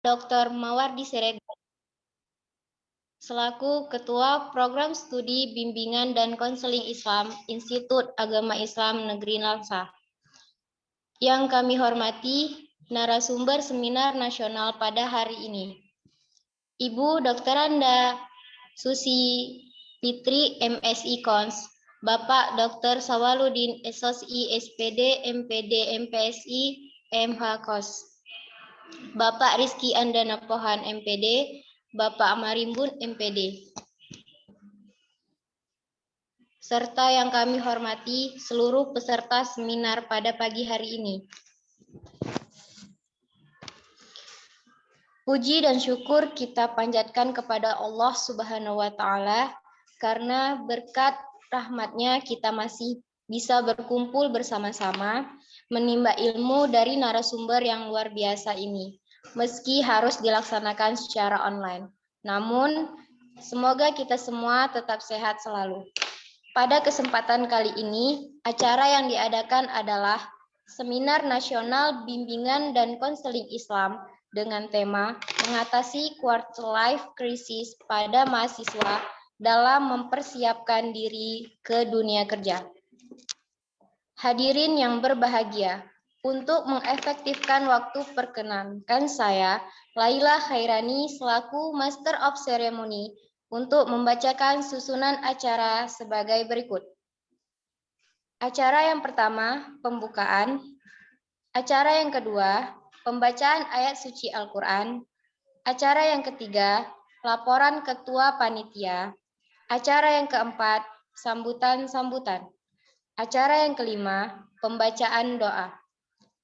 Dr. Mawardi Siregar selaku Ketua Program Studi Bimbingan dan Konseling Islam Institut Agama Islam Negeri Nalsa. Yang kami hormati narasumber seminar nasional pada hari ini, Ibu Dr. Anda Susi Fitri MSI Kons, Bapak Dr. Sawaludin SSI SPD MPD MPSI MH Kos, Bapak Rizky Andana Pohan MPD, Bapak Marimbun MPD. Serta yang kami hormati seluruh peserta seminar pada pagi hari ini. Puji dan syukur kita panjatkan kepada Allah Subhanahu wa Ta'ala karena berkat rahmatnya kita masih bisa berkumpul bersama-sama menimba ilmu dari narasumber yang luar biasa ini, meski harus dilaksanakan secara online. Namun, semoga kita semua tetap sehat selalu. Pada kesempatan kali ini, acara yang diadakan adalah Seminar Nasional Bimbingan dan Konseling Islam dengan tema mengatasi quarter life crisis pada mahasiswa dalam mempersiapkan diri ke dunia kerja. Hadirin yang berbahagia, untuk mengefektifkan waktu perkenankan saya, Laila Khairani selaku Master of Ceremony untuk membacakan susunan acara sebagai berikut. Acara yang pertama, pembukaan. Acara yang kedua, pembacaan ayat suci Al-Quran. Acara yang ketiga, laporan ketua panitia. Acara yang keempat, sambutan-sambutan. Acara yang kelima, pembacaan doa.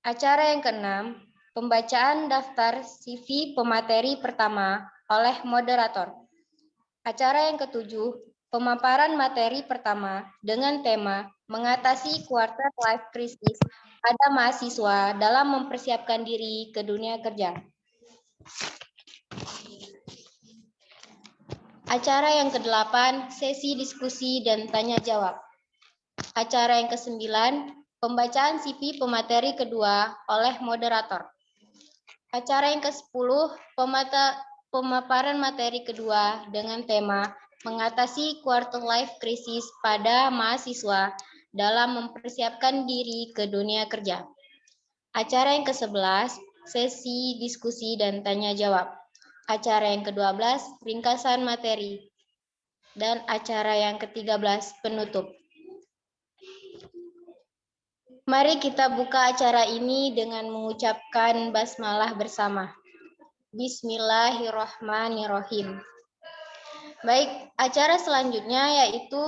Acara yang keenam, pembacaan daftar CV pemateri pertama oleh moderator. Acara yang ketujuh, pemaparan materi pertama dengan tema mengatasi quarter life crisis pada mahasiswa dalam mempersiapkan diri ke dunia kerja. Acara yang ke-8, sesi diskusi dan tanya jawab. Acara yang ke-9, pembacaan CV pemateri kedua oleh moderator. Acara yang ke-10, pemaparan materi kedua dengan tema mengatasi quarter life crisis pada mahasiswa dalam mempersiapkan diri ke dunia kerja. Acara yang ke-11, sesi diskusi dan tanya jawab. Acara yang ke-12, ringkasan materi. Dan acara yang ke-13, penutup. Mari kita buka acara ini dengan mengucapkan basmalah bersama. Bismillahirrahmanirrahim. Baik, acara selanjutnya yaitu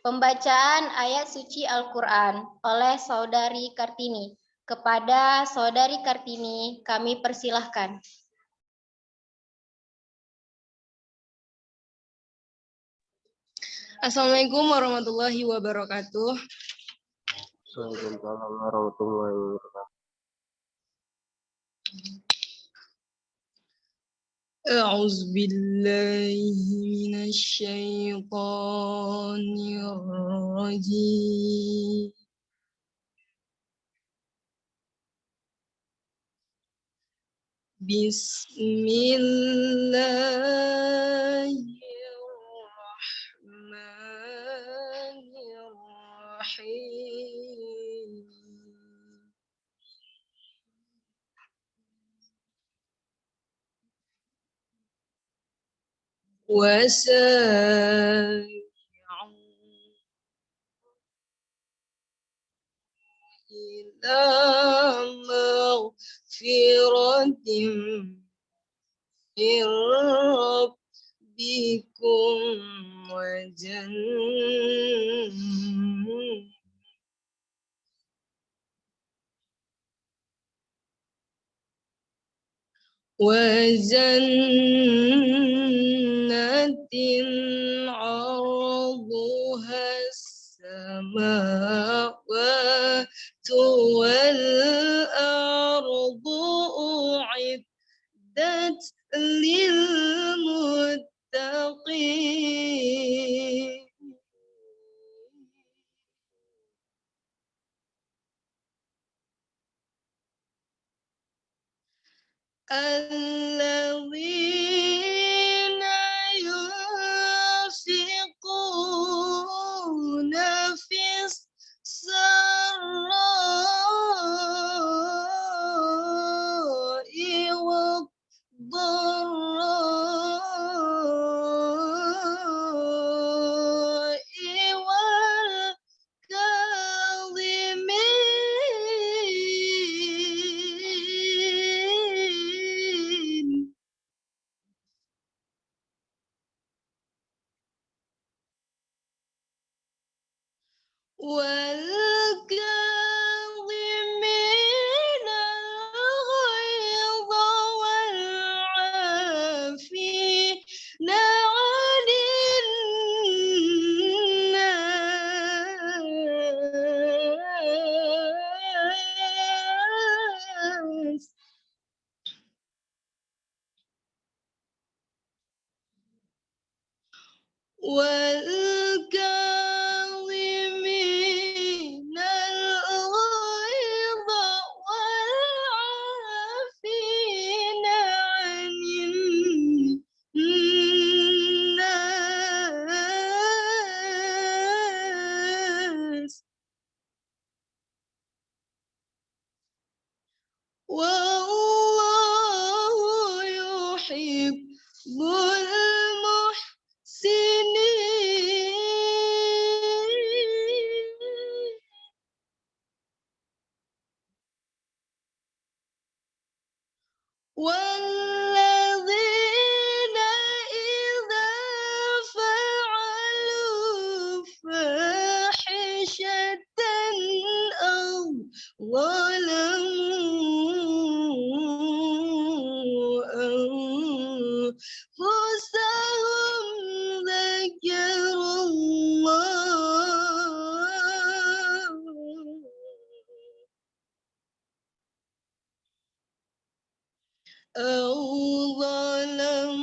pembacaan ayat suci Al-Quran oleh Saudari Kartini. Kepada Saudari Kartini, kami persilahkan. Assalamualaikum warahmatullahi wabarakatuh. Waalaikumsalam warahmatullahi wabarakatuh. A'udzu billahi minasyaitonir rajim. Bismillahirrahmanirrahim. وسارعوا إلى مغفرة من ربكم وجنة عرضها السماوات والأرض أعدت للمتقين. الذين ينفقون في السراء والضراء والكاظمين والكاظمين الغيظ والعافين عن الناس والكاظمين الغيظ والعافين عن الناس والله يحب المحسنين والذين إذا فعلوا فاحشة أو ظلموا أنفسهم ذكروا الله أو ظلموا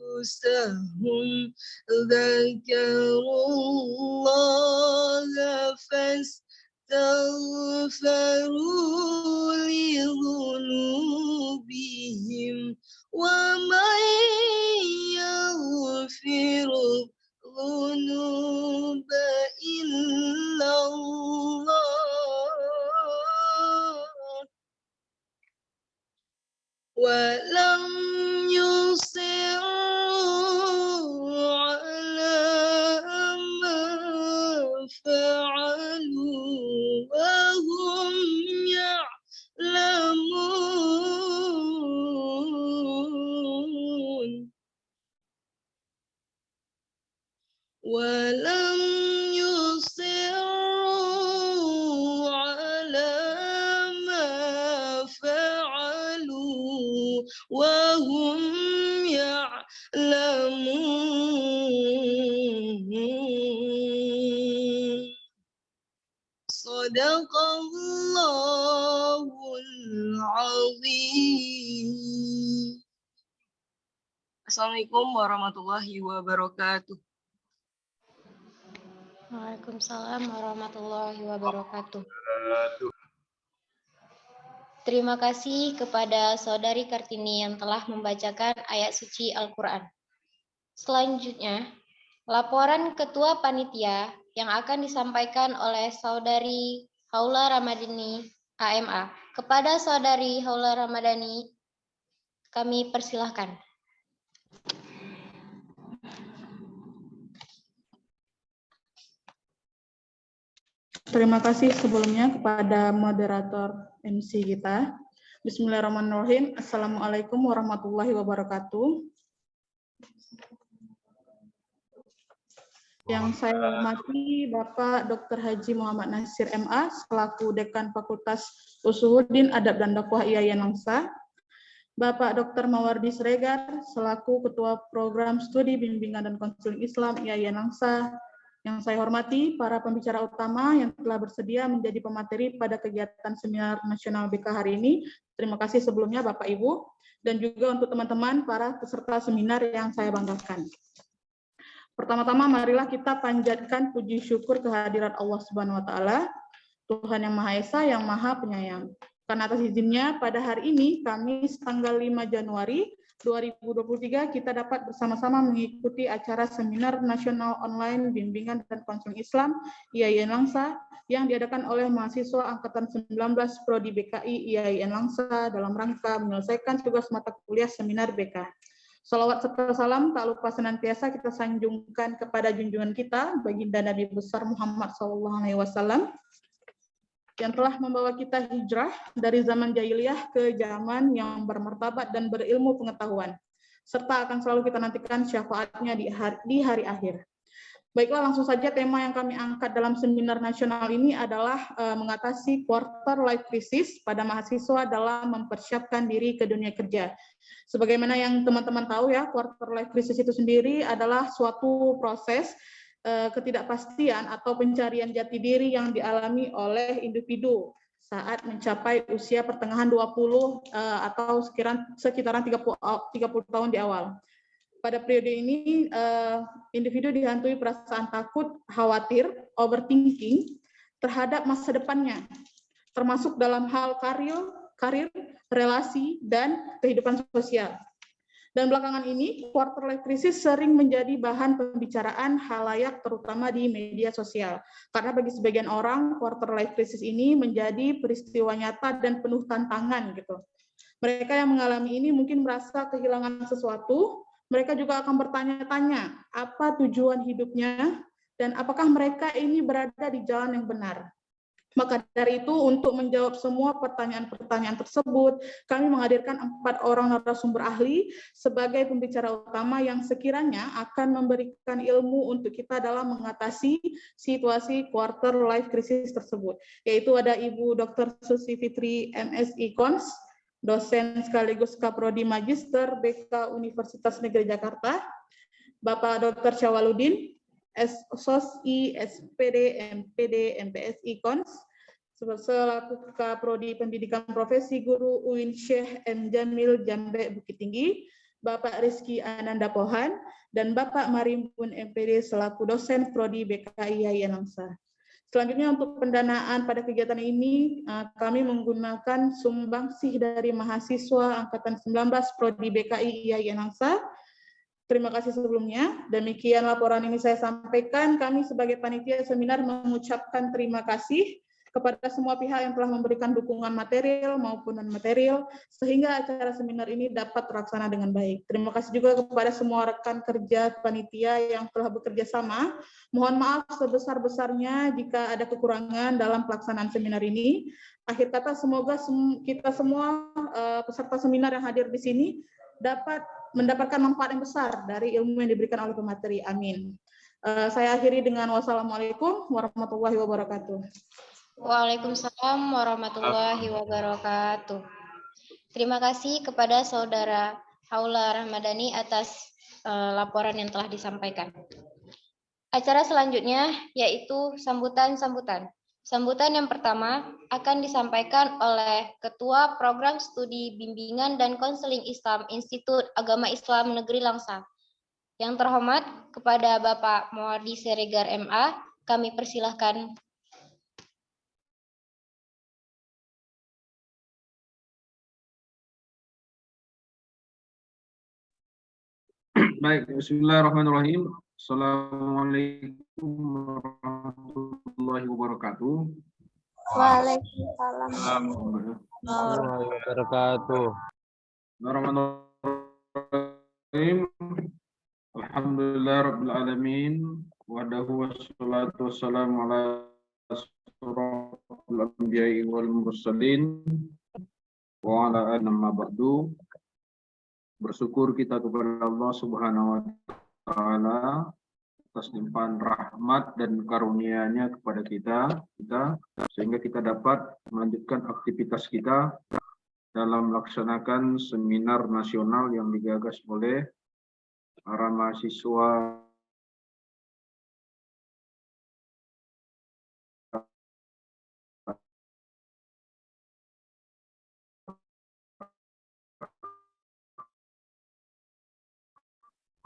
أنفسهم ذكروا الله فاستغفروا لذنوبهم ومن يغفر الذنوب إلا الله ولم يصروا على ما فعلوا وهم يعلمون ولم يصروا على ما فعلوا وهم يعلمون صدق الله العظيم. Assalamualaikum warahmatullahi wabarakatuh. Waalaikumsalam warahmatullahi wabarakatuh. Terima kasih kepada Saudari Kartini yang telah membacakan ayat suci Al-Quran. Selanjutnya, laporan Ketua Panitia yang akan disampaikan oleh Saudari Haula Ramadhani AMA. Kepada Saudari Haula Ramadhani, kami persilahkan. Terima kasih sebelumnya kepada moderator MC kita. Bismillahirrahmanirrahim. Assalamualaikum warahmatullahi wabarakatuh. Yang saya hormati Bapak Dr. Haji Muhammad Nasir MA selaku Dekan Fakultas Usuluddin Adab dan Dakwah IAIN Langsa. Bapak Dr. Mawardi Siregar selaku Ketua Program Studi Bimbingan dan Konseling Islam IAIN Langsa. Yang saya hormati para pembicara utama yang telah bersedia menjadi pemateri pada kegiatan seminar nasional BK hari ini. Terima kasih sebelumnya Bapak Ibu dan juga untuk teman-teman para peserta seminar yang saya banggakan. Pertama-tama marilah kita panjatkan puji syukur kehadirat Allah Subhanahu wa taala. Tuhan yang Maha Esa, yang Maha Penyayang. Karena atas izinnya, pada hari ini, Kamis tanggal 5 Januari 2023, kita dapat bersama-sama mengikuti acara Seminar Nasional Online Bimbingan dan Konseling Islam IAIN Langsa yang diadakan oleh mahasiswa Angkatan 19 Prodi BKI IAIN Langsa dalam rangka menyelesaikan tugas mata kuliah Seminar BK. Salawat serta salam tak lupa senantiasa kita sanjungkan kepada junjungan kita, baginda Nabi besar Muhammad SAW, yang telah membawa kita hijrah dari zaman jahiliyah ke zaman yang bermartabat dan berilmu pengetahuan, serta akan selalu kita nantikan syafaatnya di hari akhir. Baiklah, langsung saja tema yang kami angkat dalam seminar nasional ini adalah mengatasi quarter life crisis pada mahasiswa dalam mempersiapkan diri ke dunia kerja. Sebagaimana yang teman-teman tahu ya, quarter life crisis itu sendiri adalah suatu proses ketidakpastian atau pencarian jati diri yang dialami oleh individu saat mencapai usia pertengahan 20 atau sekitaran 30 tahun di awal. Pada periode ini, individu dihantui perasaan takut, khawatir, overthinking terhadap masa depannya, termasuk dalam hal karir, relasi, dan kehidupan sosial. Dan belakangan ini, quarter life crisis sering menjadi bahan pembicaraan halayak terutama di media sosial. Karena bagi sebagian orang, quarter life crisis ini menjadi peristiwa nyata dan penuh tantangan gitu. Mereka yang mengalami ini mungkin merasa kehilangan sesuatu, mereka juga akan bertanya-tanya apa tujuan hidupnya dan apakah mereka ini berada di jalan yang benar. Maka dari itu, untuk menjawab semua pertanyaan-pertanyaan tersebut, kami menghadirkan 4 orang narasumber ahli sebagai pembicara utama yang sekiranya akan memberikan ilmu untuk kita dalam mengatasi situasi quarter life crisis tersebut. Yaitu ada Ibu Dr. Susi Fitri, MSI Cons, dosen sekaligus Kaprodi Magister BK Universitas Negeri Jakarta, Bapak Dr. Syawaludin, SOSI, SPD, MPD, MPSI Cons, selaku Kaprodi Pendidikan Profesi Guru UIN Syekh M. Jamil Jambe Bukit Tinggi, Bapak Rizky Ananda Pohan, dan Bapak Marimpun MPD selaku dosen Prodi BKI IAIN Langsa. Selanjutnya untuk pendanaan pada kegiatan ini, kami menggunakan sumbangsih dari mahasiswa Angkatan 19 Prodi BKI IAIN Langsa. Terima kasih sebelumnya. Demikian laporan ini saya sampaikan. Kami sebagai panitia seminar mengucapkan terima kasih kepada semua pihak yang telah memberikan dukungan material maupun non-material, sehingga acara seminar ini dapat terlaksana dengan baik. Terima kasih juga kepada semua rekan kerja panitia yang telah bekerja sama. Mohon maaf sebesar-besarnya jika ada kekurangan dalam pelaksanaan seminar ini. Akhir kata, semoga kita semua peserta seminar yang hadir di sini dapat mendapatkan manfaat yang besar dari ilmu yang diberikan oleh pemateri. Amin. Saya akhiri dengan wassalamualaikum warahmatullahi wabarakatuh. Waalaikumsalam warahmatullahi wabarakatuh. Terima kasih kepada Saudara Haula Ramadhani atas laporan yang telah disampaikan. Acara selanjutnya yaitu sambutan-sambutan. Sambutan yang pertama akan disampaikan oleh Ketua Program Studi Bimbingan dan Konseling Islam Institut Agama Islam Negeri Langsa. Yang terhormat kepada Bapak Mawardi Siregar MA, kami persilahkan. Baik, bismillahirrahmanirrahim. Assalamualaikum warahmatullahi wabarakatuh. Waalaikumsalam. Warahmatullahi wabarakatuh. Bismillahirrahmanirrahim. Alhamdulillah rabbil alamin. Wadahu wassalatu wassalamu ala asyrafil anbiya'i wal mursalin wa ala alihi wa ba'du. Bersyukur kita kepada Allah Subhanahu wa taala atas limpahan rahmat dan karunia-Nya kepada kita sehingga kita dapat melanjutkan aktivitas kita dalam melaksanakan seminar nasional yang digagas oleh para mahasiswa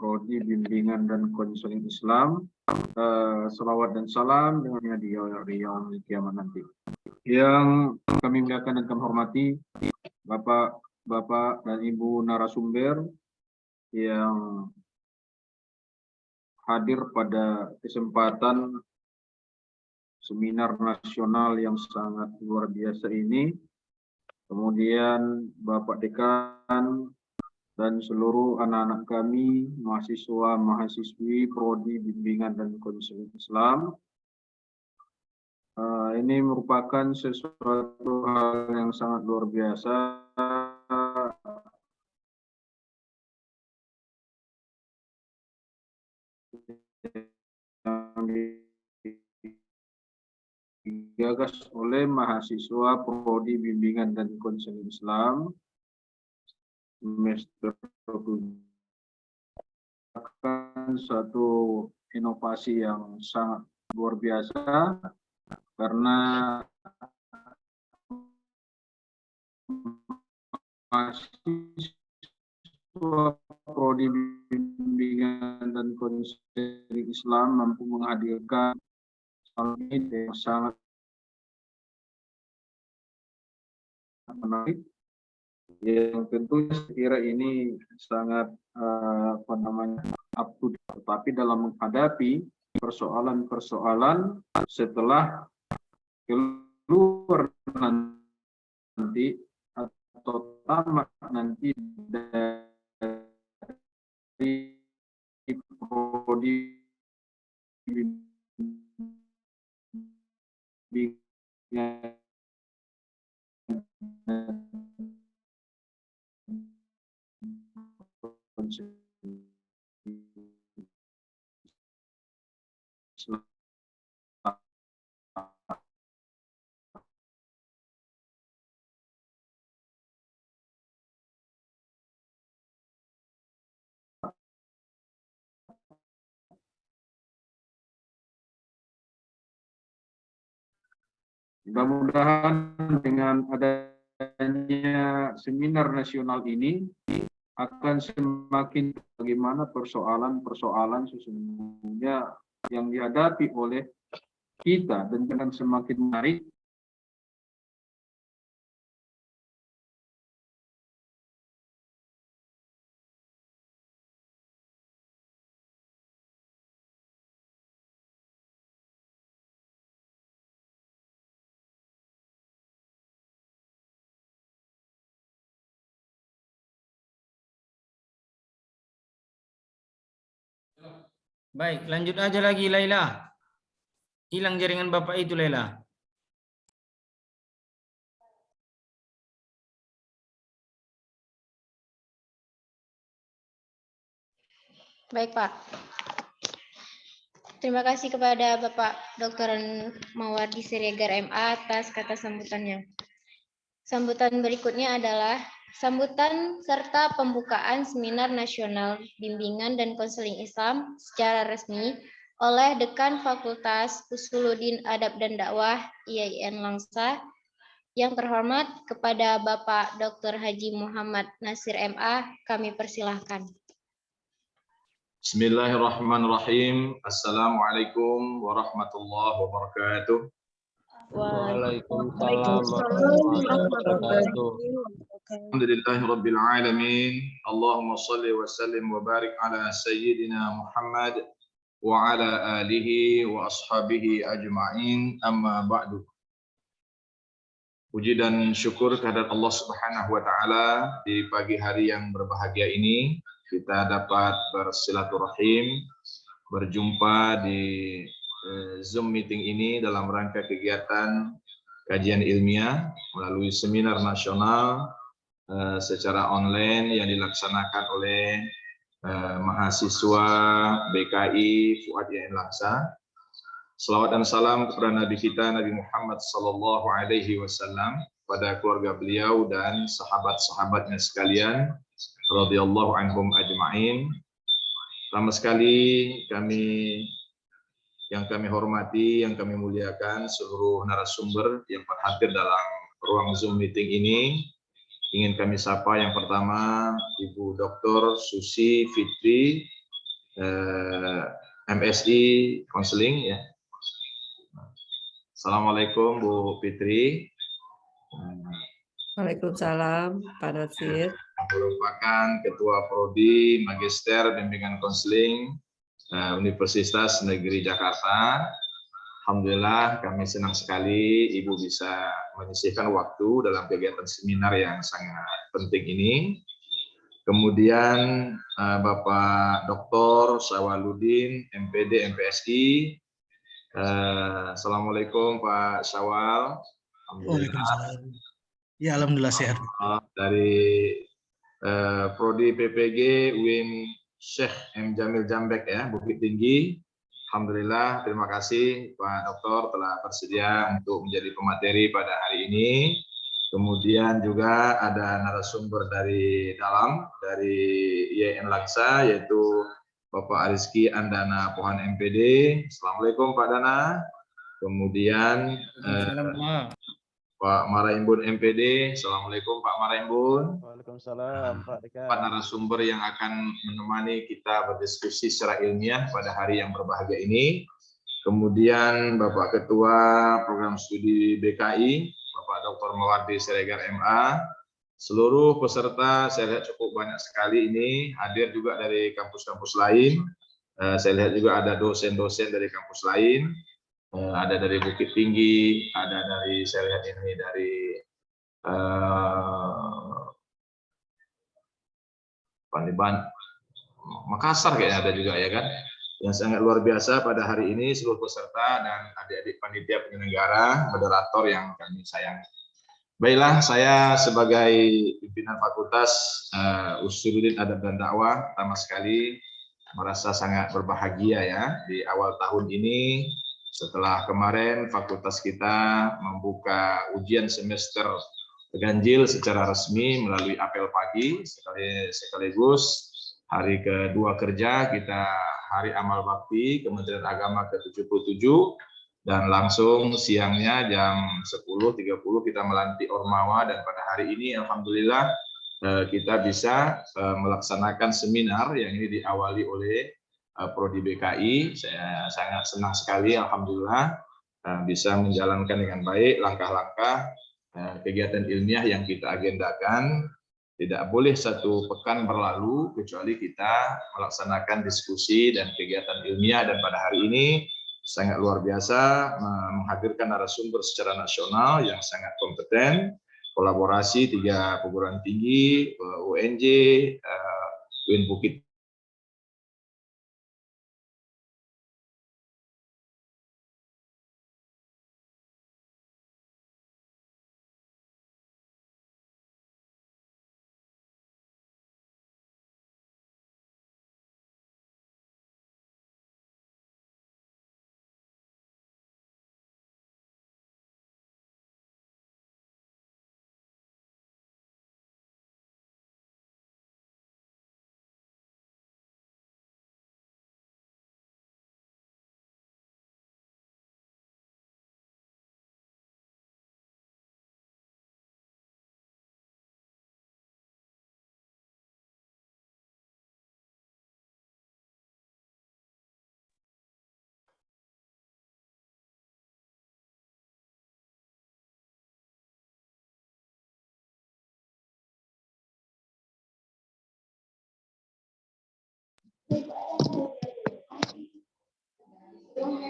Prodi Bimbingan dan Konseling Islam. Selawat dan salam dengannya di yaumil kiamat nanti. Yang kami muliakan dan kami hormati Bapak dan Ibu narasumber yang hadir pada kesempatan seminar nasional yang sangat luar biasa ini. Kemudian Bapak Dekan dan seluruh anak-anak kami, mahasiswa-mahasiswi Prodi Bimbingan dan Konseling Islam. Ini merupakan sesuatu hal yang sangat luar biasa yang digagas oleh mahasiswa Prodi Bimbingan dan Konseling Islam semester 7. Akan satu inovasi yang sangat luar biasa karena mahasiswa Prodi Bimbingan dan Konseling Islam mampu menghadirkan hal ini yang sangat menarik, yang tentunya saya kira ini sangat up to date. Tetapi dalam menghadapi persoalan-persoalan setelah keluar nanti atau tamat nanti dari Prodi Bimbingan mudah-mudahan dengan adanya seminar nasional ini akan semakin bagaimana persoalan-persoalan sesungguhnya yang dihadapi oleh kita dan dengan semakin menarik. Baik, lanjut aja lagi Laila. Hilang jaringan Bapak itu Laila. Baik, Pak. Terima kasih kepada Bapak Dr. Mawardi Siregar MA atas kata sambutannya. Sambutan berikutnya adalah sambutan serta pembukaan seminar nasional bimbingan dan konseling Islam secara resmi oleh Dekan Fakultas Usuluddin Adab dan Dakwah IAIN Langsa. Yang terhormat kepada Bapak Dr. Haji Muhammad Nasir MA, kami persilahkan. Bismillahirrahmanirrahim. Assalamualaikum warahmatullahi wabarakatuh. Waalaikumsalam warahmatullahi wabarakatuh. Alhamdulillahirabbil alamin. Allahumma shalli wa sallim wa barik ala sayyidina Muhammad wa ala alihi wa ashabihi ajma'in. Amma ba'du. Puji dan syukur kehadirat Allah Subhanahu wa taala di pagi hari yang berbahagia ini kita dapat bersilaturahim, berjumpa di Zoom meeting ini dalam rangka kegiatan kajian ilmiah melalui seminar nasional secara online yang dilaksanakan oleh mahasiswa BKI Fuad IAIN Langsa. Selawat dan salam kepada Nabi kita Nabi Muhammad sallallahu alaihi wasallam, pada keluarga beliau dan sahabat-sahabatnya sekalian radhiyallahu anhum ajma'in. Pertama sekali yang kami hormati, yang kami muliakan seluruh narasumber yang hadir dalam ruang Zoom meeting ini. Ingin kami sapa yang pertama Ibu Dr. Susi Fitri MSI Konseling ya. Assalamualaikum Bu Fitri. Waalaikumsalam Pak Nasir. Merupakan Ketua Prodi Magister Bimbingan Konseling Universitas Negeri Jakarta. Alhamdulillah kami senang sekali Ibu bisa menyisihkan waktu dalam kegiatan seminar yang sangat penting ini. Kemudian Bapak Dr. Syawaludin, MPD MPSI. Assalamualaikum Pak Syawal. Waalaikumsalam. Ya, alhamdulillah sehat. Dari Prodi PPG UIN Syekh M. Jamil Jambek ya, Bukit Tinggi. Alhamdulillah, terima kasih Pak Dokter telah bersedia untuk menjadi pemateri pada hari ini. Kemudian juga ada narasumber dari dalam, dari IAIN Laksa, yaitu Bapak Rizky Andana Pohan MPD. Assalamualaikum Pak Dana. Kemudian Pak Maraimbun MPD. Assalamualaikum Pak Maraimbun. Waalaikumsalam Pak Dekan. Pak narasumber yang akan menemani kita berdiskusi secara ilmiah pada hari yang berbahagia ini. Kemudian Bapak Ketua Program Studi BKI, Bapak Dr. Mawardi Siregar MA. Seluruh peserta saya lihat cukup banyak sekali ini, hadir juga dari kampus-kampus lain. Saya lihat juga ada dosen-dosen dari kampus lain. Ada dari Bukit Tinggi, ada dari saya lihat ini dari Makassar kayaknya ada juga ya kan, yang sangat luar biasa pada hari ini seluruh peserta dan adik-adik panitia penyelenggara, moderator yang kami sayangi. Baiklah, saya sebagai pimpinan Fakultas Usuluddin Adab dan Dakwah pertama sekali merasa sangat berbahagia ya di awal tahun ini. Setelah kemarin fakultas kita membuka ujian semester ganjil secara resmi melalui apel pagi, sekaligus hari kedua kerja kita hari amal bakti Kementerian Agama ke-77, dan langsung siangnya jam 10.30 kita melantik Ormawa, dan pada hari ini Alhamdulillah kita bisa melaksanakan seminar yang ini diawali oleh Prodi BKI. Saya sangat senang sekali Alhamdulillah bisa menjalankan dengan baik langkah-langkah kegiatan ilmiah yang kita agendakan. Tidak boleh satu pekan berlalu kecuali kita melaksanakan diskusi dan kegiatan ilmiah, dan pada hari ini sangat luar biasa menghadirkan narasumber secara nasional yang sangat kompeten, kolaborasi 3 perguruan tinggi, UNJ, UIN Bukit.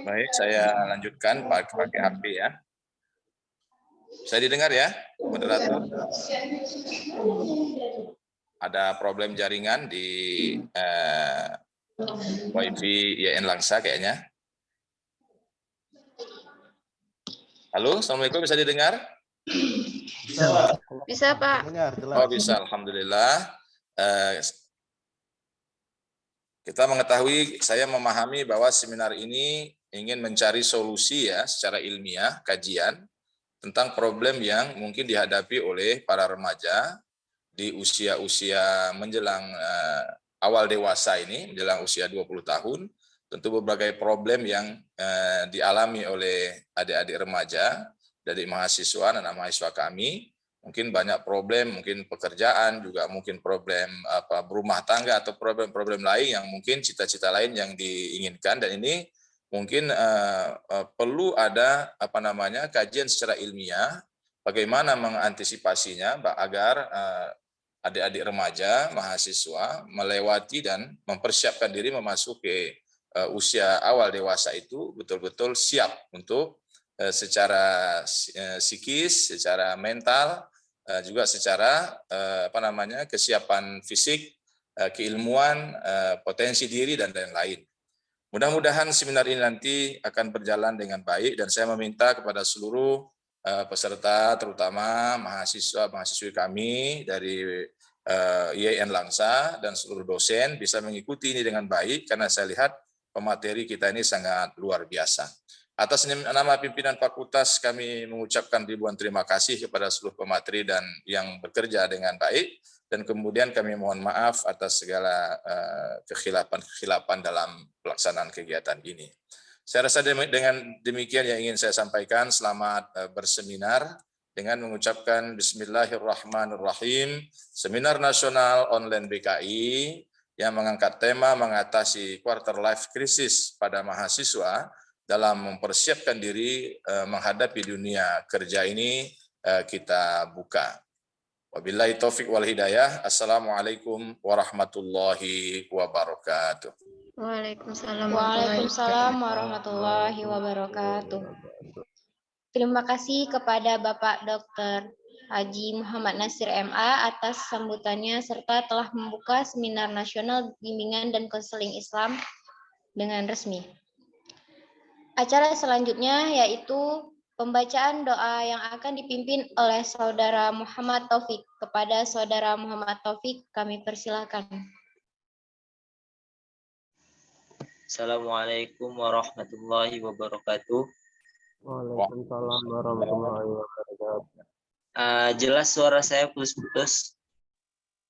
Baik, saya lanjutkan pakai HP ya. Saya didengar ya, moderator? Ada problem jaringan di WiFi IAIN Langsa kayaknya. Halo, Assalamualaikum, bisa didengar? Bisa Pak. Oh bisa, Alhamdulillah. Kita mengetahui, saya memahami bahwa seminar ini ingin mencari solusi ya secara ilmiah, kajian tentang problem yang mungkin dihadapi oleh para remaja di usia-usia menjelang awal dewasa ini, menjelang usia 20 tahun. Tentu berbagai problem yang dialami oleh adik-adik remaja, dari mahasiswa dan mahasiswa kami, Mungkin banyak problem, mungkin pekerjaan, juga mungkin problem berumah tangga atau problem-problem lain yang mungkin cita-cita lain yang diinginkan, dan ini mungkin perlu ada kajian secara ilmiah bagaimana mengantisipasinya agar adik-adik remaja, mahasiswa melewati dan mempersiapkan diri memasuki usia awal dewasa itu betul-betul siap untuk secara psikis, secara mental, juga secara kesiapan fisik, keilmuan, potensi diri, dan lain-lain. Mudah-mudahan seminar ini nanti akan berjalan dengan baik, dan saya meminta kepada seluruh peserta, terutama mahasiswa-mahasiswi kami dari IAIN Langsa dan seluruh dosen bisa mengikuti ini dengan baik, karena saya lihat pemateri kita ini sangat luar biasa. Atas nama pimpinan fakultas, kami mengucapkan ribuan terima kasih kepada seluruh pemateri dan yang bekerja dengan baik, dan kemudian kami mohon maaf atas segala kekhilafan dalam pelaksanaan kegiatan ini. Saya rasa dengan demikian yang ingin saya sampaikan. Selamat berseminar dengan mengucapkan Bismillahirrahmanirrahim. Seminar Nasional Online BKI yang mengangkat tema mengatasi quarter life crisis pada mahasiswa dalam mempersiapkan diri menghadapi dunia kerja ini kita buka. Wabillahi taufik wal hidayah. Assalamualaikum warahmatullahi wabarakatuh. Waalaikumsalam warahmatullahi wabarakatuh. Terima kasih kepada Bapak Dr. Haji Muhammad Nasir MA atas sambutannya serta telah membuka Seminar Nasional Bimbingan dan Konseling Islam dengan resmi. Acara selanjutnya yaitu pembacaan doa yang akan dipimpin oleh Saudara Muhammad Taufik. Kepada Saudara Muhammad Taufik kami persilakan. Assalamualaikum warahmatullahi wabarakatuh. Waalaikumsalam warahmatullahi wabarakatuh. Jelas suara saya putus-putus?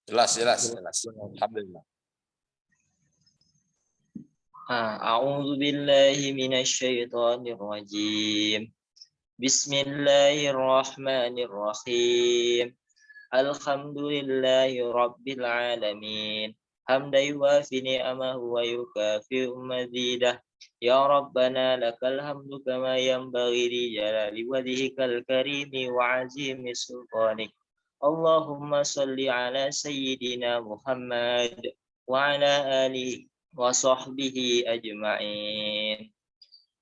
Jelas. Alhamdulillah. A'udzu billahi minasyaitonir rajim. Bismillahirrahmanirrahim. Alhamdulillahi rabbil alamin. Hamdan yuwafi ni'amahu wa yukafi'u mazidah. Ya Rabbana lakal hamdu kama yanbaghi li jalali wajhikal karimi wa azimi sultanik. Allahumma salli ala sayyidina Muhammad wa ala alihi wa sahbihi ajma'in.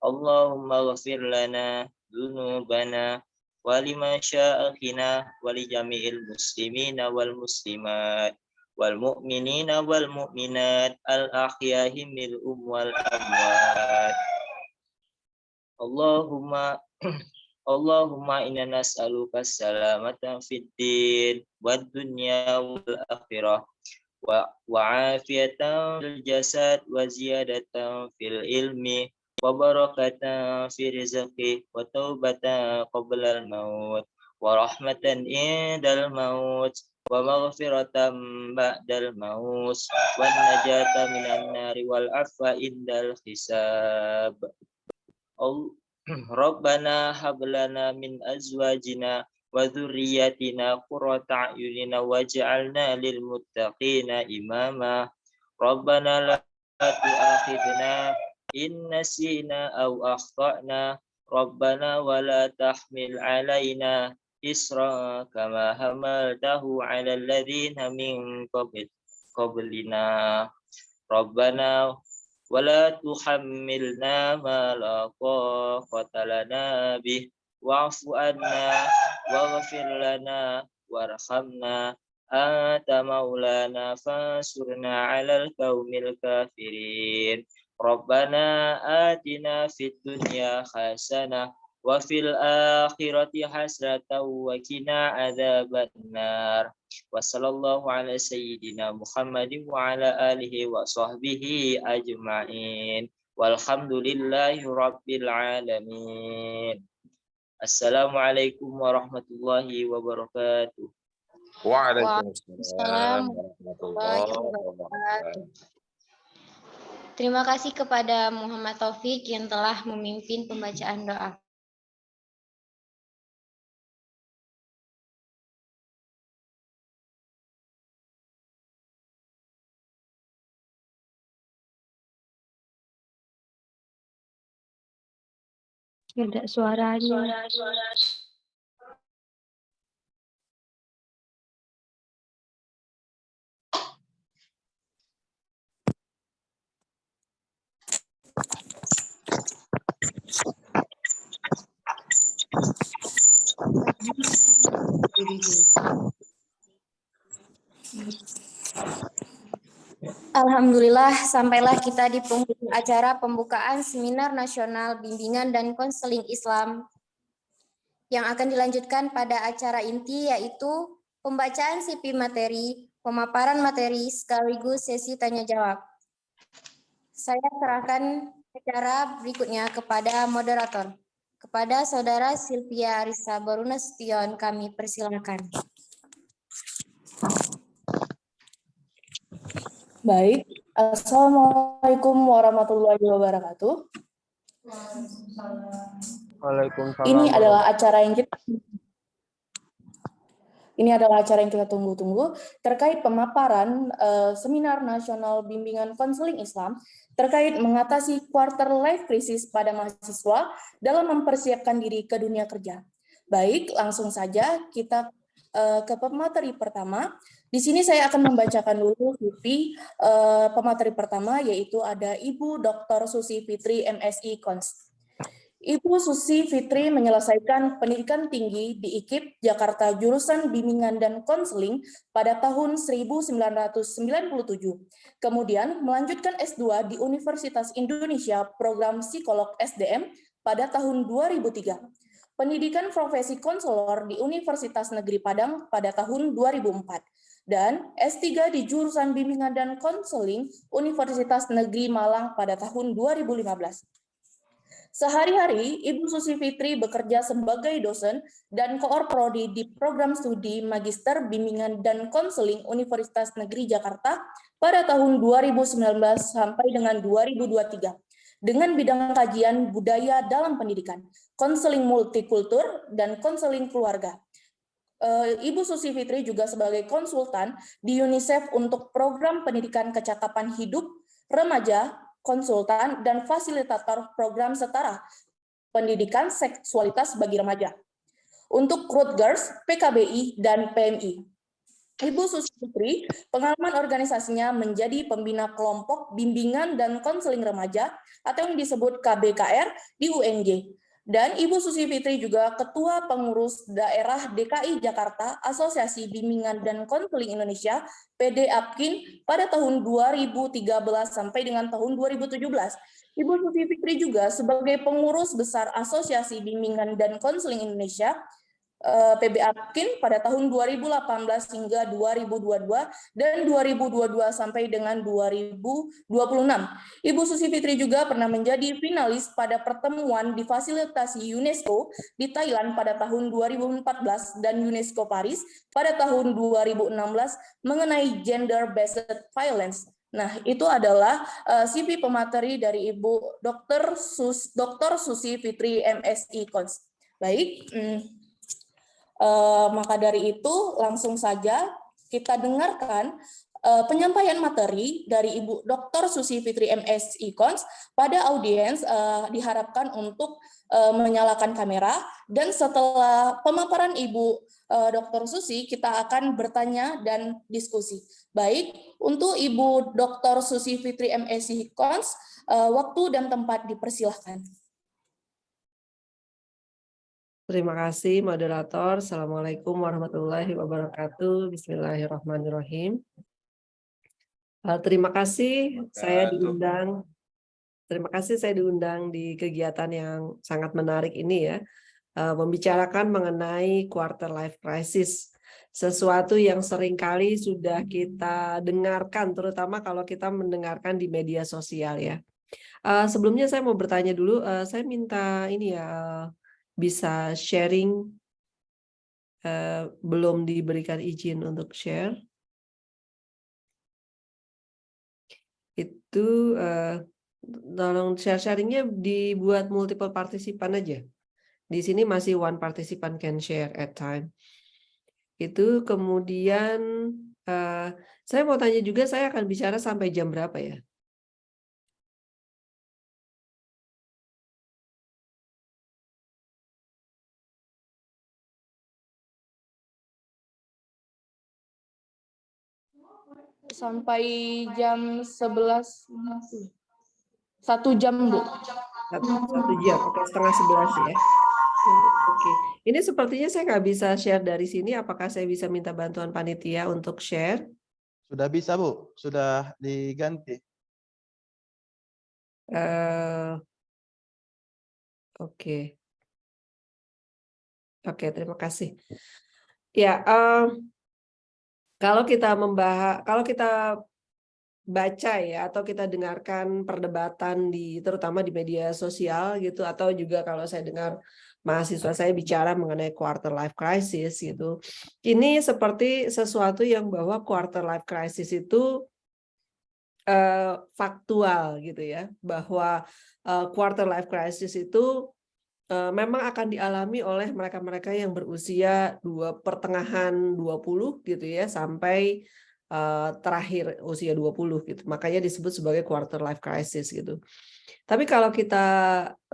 Allahumma ghafir lana dzunubana wa liman sya'akhina wa li jami'il muslimina wal muslimat wal mu'minina wal mu'minat al ahyahi minhum wal amwat. Allahumma inna nas'aluka salamatan fid din wad dunya wal akhirah wa afiyatan fil jasad wa ziyadatan fil ilmi wa barakatan fi rizqi wa taubatan qabla al maut wa rahmatan indal maut wa maghfiratan ba'dal maut wa najata minan nari wal afwa indal hisab. Rabbana hab lana min azwajina wa dzurriyyatina qurrata a'yunina waj'alna lil muttaqina imama. Rabbana la tu'akhidna in nasina aw akhtana. Rabbana wa la tahmil 'alaina isra kama hamaltahu 'alal ladzina min qablina. Rabbana wa la tuhammilna ma la taqata lana bih wa'fu anna waghfir lana warhamna anta maulana fansurna 'alal qaumil kafirin. Rabbana atina fid dunya hasanah wa fil akhirati hasanatan wa qina adzabannar. Wa sallallahu ala sayyidina Muhammadin wa ala alihi wa sahbihi ajma'in. Walhamdulillahi rabbil alamin. Assalamualaikum warahmatullahi wabarakatuh. Waalaikumsalam warahmatullahi wabarakatuh. Terima kasih kepada Muhammad Taufik yang telah memimpin pembacaan doa. Tidak suaranya. Alhamdulillah, sampailah kita di penghujung acara pembukaan Seminar Nasional Bimbingan dan Konseling Islam yang akan dilanjutkan pada acara inti, yaitu pembacaan CV materi, pemaparan materi, sekaligus sesi tanya-jawab. Saya serahkan acara berikutnya kepada moderator. Kepada Saudara Sylvia Arisa Barunasution, kami persilakan. Baik, Assalamualaikum warahmatullahi wabarakatuh. Waalaikumsalam. Ini adalah acara yang kita tunggu-tunggu terkait pemaparan Seminar Nasional Bimbingan Konseling Islam terkait mengatasi quarter life crisis pada mahasiswa dalam mempersiapkan diri ke dunia kerja. Baik, langsung saja kita ke pemateri pertama. Di sini saya akan membacakan dulu CV pemateri pertama, yaitu ada Ibu Dr. Susi Fitri, MSI Cons. Ibu Susi Fitri menyelesaikan pendidikan tinggi di IKIP Jakarta jurusan Bimbingan dan Konseling pada tahun 1997. Kemudian melanjutkan S2 di Universitas Indonesia program Psikolog SDM pada tahun 2003. Pendidikan profesi konselor di Universitas Negeri Padang pada tahun 2004. Dan S3 di jurusan Bimbingan dan Konseling Universitas Negeri Malang pada tahun 2015. Sehari-hari, Ibu Susi Fitri bekerja sebagai dosen dan koor prodi di program studi Magister Bimbingan dan Konseling Universitas Negeri Jakarta pada tahun 2019 sampai dengan 2023 dengan bidang kajian budaya dalam pendidikan, konseling multikultur, dan konseling keluarga. Ibu Susi Fitri juga sebagai konsultan di UNICEF untuk program pendidikan kecakapan hidup remaja, konsultan, dan fasilitator program setara pendidikan seksualitas bagi remaja untuk Rutgers, PKBI, dan PMI. Ibu Susi Fitri, pengalaman organisasinya menjadi pembina kelompok bimbingan dan konseling remaja atau yang disebut KBKR di UNJ. Dan Ibu Susi Fitri juga Ketua Pengurus Daerah DKI Jakarta Asosiasi Bimbingan dan Konseling Indonesia PD APKIN pada tahun 2013 sampai dengan tahun 2017. Ibu Susi Fitri juga sebagai pengurus besar Asosiasi Bimbingan dan Konseling Indonesia PB APKIN pada tahun 2018 hingga 2022 dan 2022 sampai dengan 2026. Ibu Susi Fitri juga pernah menjadi finalis pada pertemuan difasilitasi UNESCO di Thailand pada tahun 2014 dan UNESCO Paris pada tahun 2016 mengenai gender-based violence. Nah, itu adalah CV pemateri dari Ibu Dr. Susi Fitri, MSI Cons. Baik, maka dari itu langsung saja kita dengarkan penyampaian materi dari Ibu Dr. Susi Fitri, MSI Cons. Pada audiens diharapkan untuk menyalakan kamera, dan setelah pemaparan Ibu Dr. Susi kita akan bertanya dan diskusi. Baik, untuk Ibu Dr. Susi Fitri, MSI Cons, waktu dan tempat dipersilahkan. Terima kasih moderator. Assalamualaikum warahmatullahi wabarakatuh. Bismillahirrahmanirrahim. Terima kasih saya diundang. Terima kasih saya diundang di kegiatan yang sangat menarik ini ya, membicarakan mengenai quarter life crisis, sesuatu yang seringkali sudah kita dengarkan, terutama kalau kita mendengarkan di media sosial ya. Sebelumnya saya mau bertanya dulu, saya minta ini ya, bisa sharing, belum diberikan izin untuk share. Itu tolong sharingnya dibuat multiple partisipan aja. Di sini masih one participant can share at time. Itu kemudian saya mau tanya juga, saya akan bicara sampai jam berapa ya? sampai jam 11. 1 jam, Bu. 1 jam, oke, 10:30 ya. Oke, ini sepertinya saya nggak bisa share dari sini. Apakah saya bisa minta bantuan panitia untuk share? Sudah bisa, Bu. Sudah diganti. Oke. Oke, terima kasih. Ya, kalau kita baca ya, atau kita dengarkan perdebatan terutama di media sosial gitu, atau juga kalau saya dengar mahasiswa saya bicara mengenai quarter life crisis gitu, ini seperti sesuatu yang bahwa quarter life crisis itu faktual gitu ya, bahwa quarter life crisis itu memang akan dialami oleh mereka-mereka yang berusia pertengahan 20 gitu ya, sampai terakhir usia 20 gitu. Makanya disebut sebagai quarter life crisis gitu. Tapi kalau kita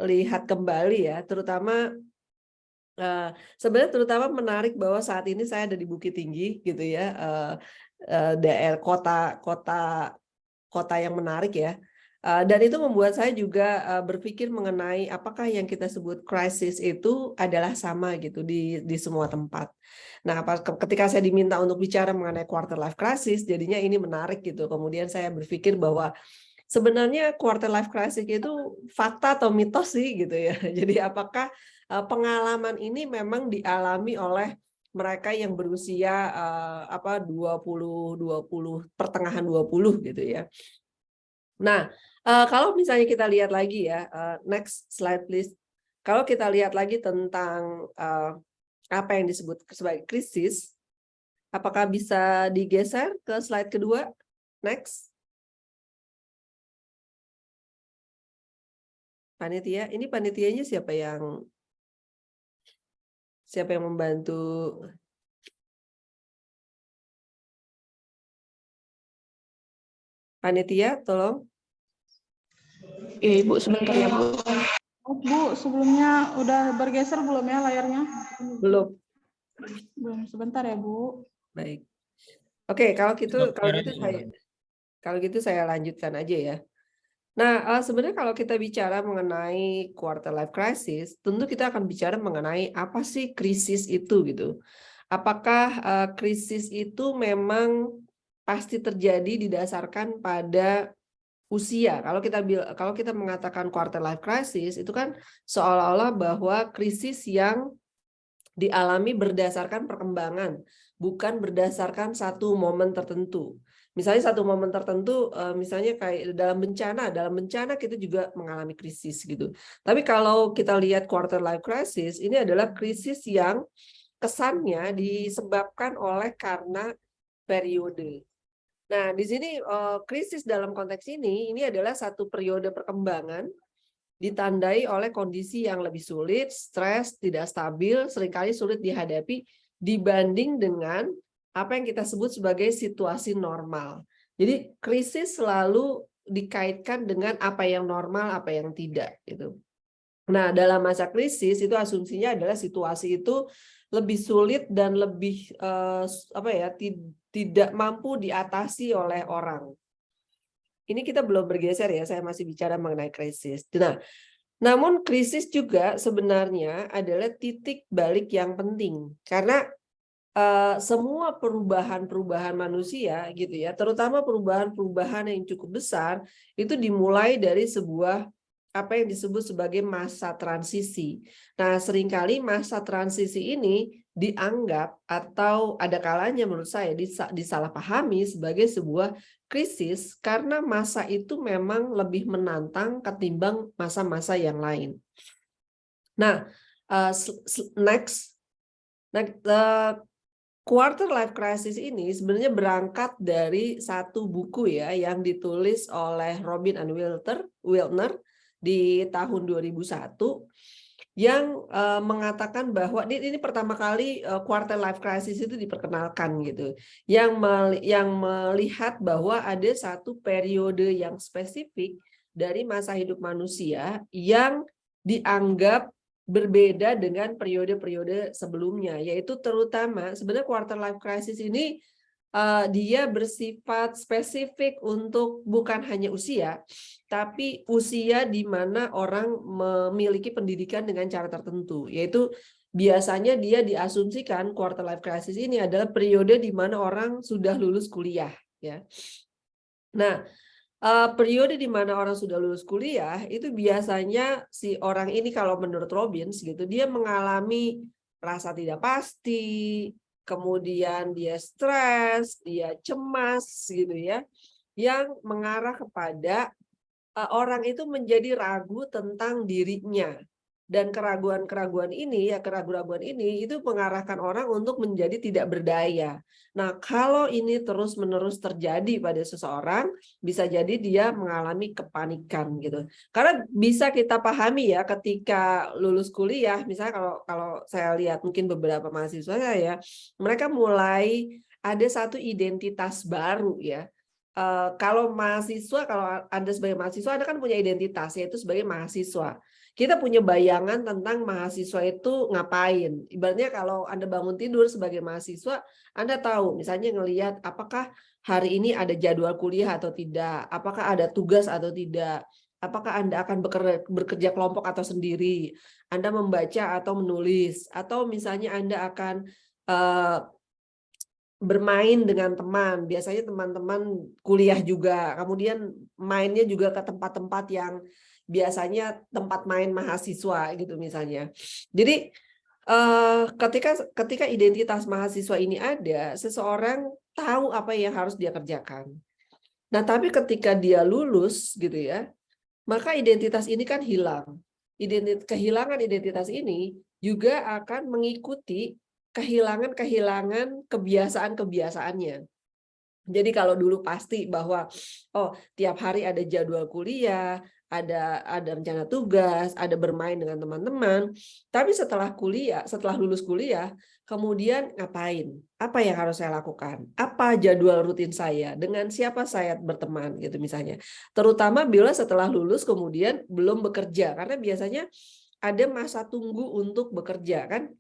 lihat kembali ya, terutama sebenarnya terutama menarik bahwa saat ini saya ada di Bukit Tinggi gitu ya, daerah kota yang menarik ya. Dan itu membuat saya juga berpikir mengenai apakah yang kita sebut krisis itu adalah sama gitu di semua tempat. Nah, ketika saya diminta untuk bicara mengenai quarter life crisis, jadinya ini menarik gitu. Kemudian saya berpikir bahwa sebenarnya quarter life crisis itu fakta atau mitos sih gitu ya. Jadi apakah pengalaman ini memang dialami oleh mereka yang berusia 20 pertengahan 20 gitu ya. Nah, kalau misalnya kita lihat lagi ya, next slide please. Kalau kita lihat lagi tentang apa yang disebut sebagai krisis, apakah bisa digeser ke slide kedua? Next. Panitia, ini panitianya siapa yang membantu? Panitia, tolong. Iya, Ibu, sebentar ya, Bu. Bu, sebelumnya udah bergeser belum ya layarnya? Belum. Belum, sebentar ya, Bu. Baik. Oke, kalau gitu saya lanjutkan aja ya. Nah, sebenarnya kalau kita bicara mengenai quarter life crisis, tentu kita akan bicara mengenai apa sih krisis itu gitu. Apakah krisis itu memang pasti terjadi didasarkan pada usia? Kalau kita mengatakan quarter life crisis, itu kan seolah-olah bahwa krisis yang dialami berdasarkan perkembangan, bukan berdasarkan satu momen tertentu. Misalnya satu momen tertentu, misalnya kayak dalam bencana kita juga mengalami krisis gitu. Tapi kalau kita lihat quarter life crisis, ini adalah krisis yang kesannya disebabkan oleh karena periode. Nah, di sini krisis dalam konteks ini adalah satu periode perkembangan ditandai oleh kondisi yang lebih sulit, stres, tidak stabil, seringkali sulit dihadapi dibanding dengan apa yang kita sebut sebagai situasi normal. Jadi krisis selalu dikaitkan dengan apa yang normal, apa yang tidak gitu. Nah, dalam masa krisis itu asumsinya adalah situasi itu lebih sulit dan lebih tidak mampu diatasi oleh orang. Ini kita belum bergeser ya, saya masih bicara mengenai krisis. Nah, namun krisis juga sebenarnya adalah titik balik yang penting karena semua perubahan manusia gitu ya, terutama perubahan yang cukup besar itu dimulai dari sebuah apa yang disebut sebagai masa transisi. Nah, seringkali masa transisi ini dianggap atau ada kalanya menurut saya disalahpahami sebagai sebuah krisis karena masa itu memang lebih menantang ketimbang masa-masa yang lain. Nah, next. Quarter life crisis ini sebenarnya berangkat dari satu buku ya yang ditulis oleh Robin and Wilner di tahun 2001 yang mengatakan bahwa ini pertama kali quarter life crisis itu diperkenalkan gitu, yang melihat bahwa ada satu periode yang spesifik dari masa hidup manusia yang dianggap berbeda dengan periode-periode sebelumnya, yaitu terutama sebenarnya quarter life crisis ini dia bersifat spesifik untuk bukan hanya usia, tapi usia di mana orang memiliki pendidikan dengan cara tertentu, yaitu biasanya dia diasumsikan quarter life crisis ini adalah periode di mana orang sudah lulus kuliah, ya. Nah, periode di mana orang sudah lulus kuliah itu biasanya si orang ini kalau menurut Robbins gitu, dia mengalami rasa tidak pasti, kemudian dia stres, dia cemas gitu ya, yang mengarah kepada orang itu menjadi ragu tentang dirinya. Dan keraguan-keraguan ini itu mengarahkan orang untuk menjadi tidak berdaya. Nah, kalau ini terus-menerus terjadi pada seseorang, bisa jadi dia mengalami kepanikan gitu. Karena bisa kita pahami ya, ketika lulus kuliah, misalnya kalau saya lihat mungkin beberapa mahasiswa saya, mereka mulai ada satu identitas baru ya. Kalau mahasiswa, kalau Anda sebagai mahasiswa, Anda kan punya identitas, yaitu sebagai mahasiswa. Kita punya bayangan tentang mahasiswa itu ngapain. Ibaratnya kalau Anda bangun tidur sebagai mahasiswa, Anda tahu, misalnya ngelihat apakah hari ini ada jadwal kuliah atau tidak, apakah ada tugas atau tidak, apakah Anda akan bekerja kelompok atau sendiri, Anda membaca atau menulis, atau misalnya Anda akan bermain dengan teman, biasanya teman-teman kuliah juga, kemudian mainnya juga ke tempat-tempat yang biasanya tempat main mahasiswa gitu misalnya. Jadi ketika identitas mahasiswa ini ada, seseorang tahu apa yang harus dia kerjakan. Nah, tapi ketika dia lulus gitu ya, maka identitas ini kan hilang. Kehilangan identitas ini juga akan mengikuti kehilangan kebiasaan-kebiasaannya. Jadi kalau dulu pasti bahwa tiap hari ada jadwal kuliah, ada rencana tugas, ada bermain dengan teman-teman, tapi setelah lulus kuliah, kemudian ngapain? Apa yang harus saya lakukan? Apa jadwal rutin saya? Dengan siapa saya berteman gitu misalnya. Terutama bila setelah lulus kemudian belum bekerja, karena biasanya ada masa tunggu untuk bekerja kan.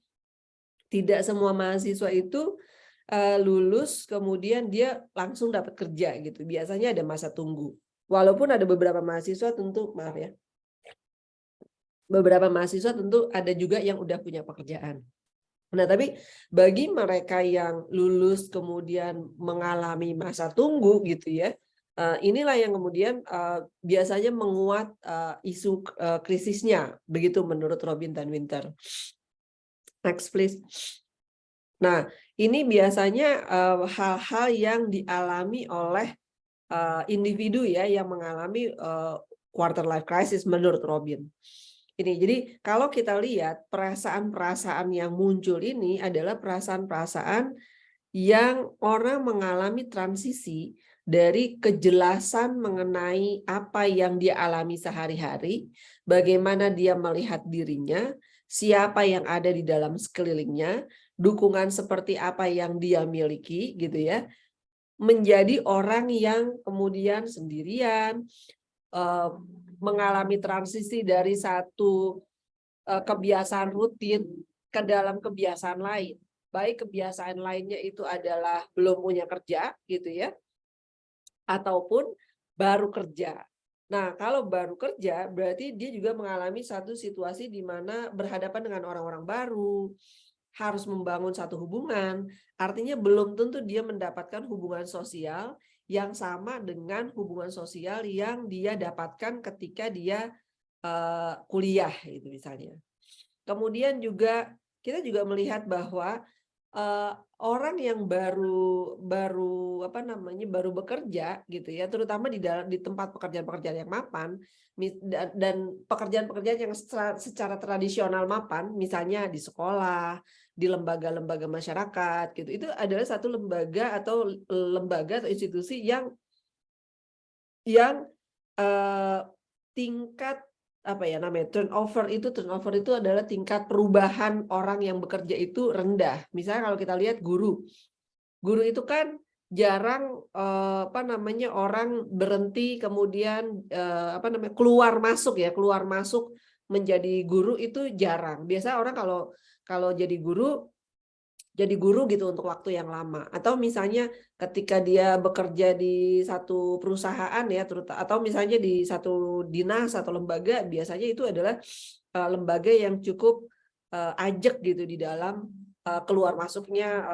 Tidak semua mahasiswa itu lulus kemudian dia langsung dapat kerja gitu. Biasanya ada masa tunggu. Walaupun ada beberapa mahasiswa tentu, maaf ya, beberapa mahasiswa tentu ada juga yang udah punya pekerjaan. Nah, tapi bagi mereka yang lulus kemudian mengalami masa tunggu gitu ya, inilah yang kemudian biasanya menguat isu krisisnya, begitu menurut Robin dan Winter. Next please. Nah, ini biasanya hal-hal yang dialami oleh individu ya yang mengalami quarter life crisis menurut Robin. Jadi kalau kita lihat perasaan-perasaan yang muncul ini adalah perasaan-perasaan yang orang mengalami transisi dari kejelasan mengenai apa yang dia alami sehari-hari, bagaimana dia melihat dirinya, siapa yang ada di dalam sekelilingnya, dukungan seperti apa yang dia miliki gitu ya, menjadi orang yang kemudian sendirian, mengalami transisi dari satu kebiasaan rutin ke dalam kebiasaan lain. Baik kebiasaan lainnya itu adalah belum punya kerja gitu ya, ataupun baru kerja. Nah, kalau baru kerja berarti dia juga mengalami satu situasi di mana berhadapan dengan orang-orang baru, harus membangun satu hubungan, artinya belum tentu dia mendapatkan hubungan sosial yang sama dengan hubungan sosial yang dia dapatkan ketika dia kuliah itu misalnya. Kemudian juga kita juga melihat bahwa orang yang baru bekerja gitu ya, terutama di tempat pekerjaan-pekerjaan yang mapan dan pekerjaan-pekerjaan yang secara tradisional mapan, misalnya di sekolah, di lembaga-lembaga masyarakat gitu, itu adalah satu lembaga atau institusi yang tingkat turnover itu adalah tingkat perubahan orang yang bekerja itu rendah. Misalnya kalau kita lihat guru itu kan jarang orang berhenti kemudian keluar masuk menjadi guru itu jarang. Biasa orang kalau jadi guru jadi guru gitu untuk waktu yang lama. Atau misalnya ketika dia bekerja di satu perusahaan ya, atau misalnya di satu dinas atau lembaga, biasanya itu adalah lembaga yang cukup ajak gitu di dalam keluar masuknya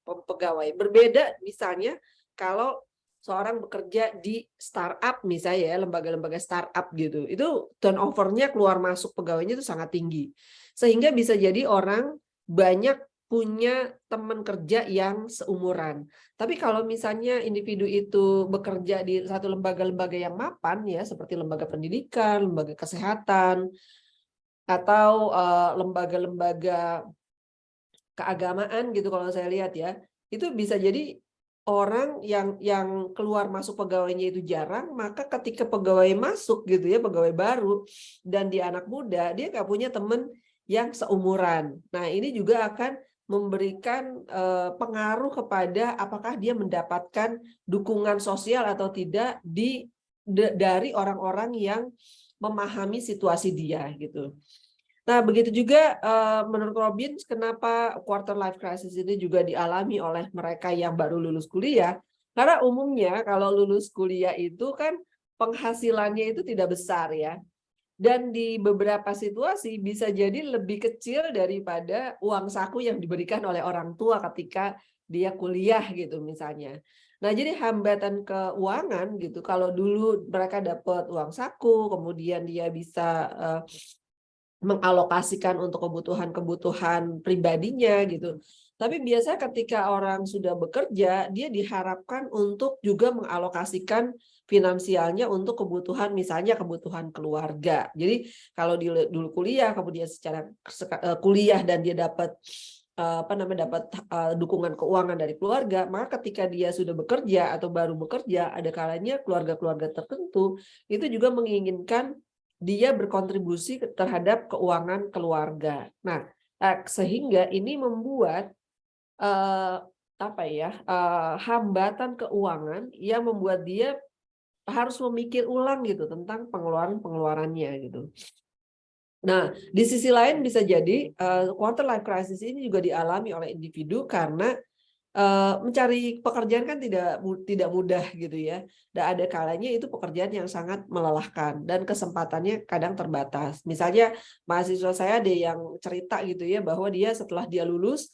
pegawai. Berbeda misalnya kalau seorang bekerja di startup misalnya ya, lembaga-lembaga startup gitu, itu turnover-nya keluar masuk pegawainya itu sangat tinggi, sehingga bisa jadi orang banyak punya teman kerja yang seumuran. Tapi kalau misalnya individu itu bekerja di satu lembaga-lembaga yang mapan ya, seperti lembaga pendidikan, lembaga kesehatan, atau lembaga-lembaga keagamaan gitu kalau saya lihat ya, itu bisa jadi orang yang keluar masuk pegawainya itu jarang, maka ketika pegawai masuk gitu ya, pegawai baru dan dia anak muda, dia nggak punya teman yang seumuran. Nah, ini juga akan memberikan pengaruh kepada apakah dia mendapatkan dukungan sosial atau tidak dari orang-orang yang memahami situasi dia gitu. Nah, begitu juga menurut Robin, kenapa quarter life crisis ini juga dialami oleh mereka yang baru lulus kuliah? Karena umumnya kalau lulus kuliah itu kan penghasilannya itu tidak besar ya. Dan di beberapa situasi bisa jadi lebih kecil daripada uang saku yang diberikan oleh orang tua ketika dia kuliah gitu misalnya. Nah, jadi hambatan keuangan gitu, kalau dulu mereka dapat uang saku, kemudian dia bisa mengalokasikan untuk kebutuhan pribadinya gitu. Tapi biasanya ketika orang sudah bekerja, dia diharapkan untuk juga mengalokasikan finansialnya untuk kebutuhan, misalnya kebutuhan keluarga. Jadi kalau dulu kuliah, kemudian secara kuliah dan dia dapat dukungan keuangan dari keluarga, maka ketika dia sudah bekerja atau baru bekerja, ada kalanya keluarga-keluarga tertentu itu juga menginginkan dia berkontribusi terhadap keuangan keluarga. Nah, sehingga ini membuat hambatan keuangan yang membuat dia harus memikir ulang gitu tentang pengeluaran-pengeluarannya gitu. Nah, di sisi lain bisa jadi quarter life crisis ini juga dialami oleh individu karena mencari pekerjaan kan tidak mudah gitu ya. Dan ada kalanya itu pekerjaan yang sangat melelahkan dan kesempatannya kadang terbatas. Misalnya mahasiswa saya ada yang cerita gitu ya, bahwa dia setelah dia lulus,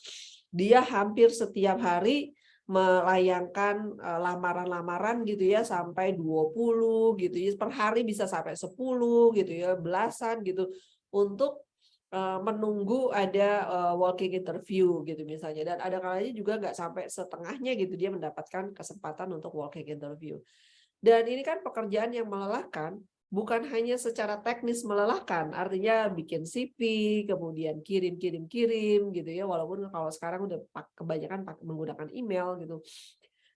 dia hampir setiap hari melayangkan lamaran-lamaran gitu ya, sampai 20 gitu ya, per hari bisa sampai 10 gitu ya, belasan gitu, untuk menunggu ada walking interview gitu misalnya, dan ada kalanya juga nggak sampai setengahnya gitu dia mendapatkan kesempatan untuk walking interview. Dan ini kan pekerjaan yang melelahkan, bukan hanya secara teknis melelahkan, artinya bikin CV, kemudian kirim gitu ya, walaupun kalau sekarang udah kebanyakan menggunakan email gitu.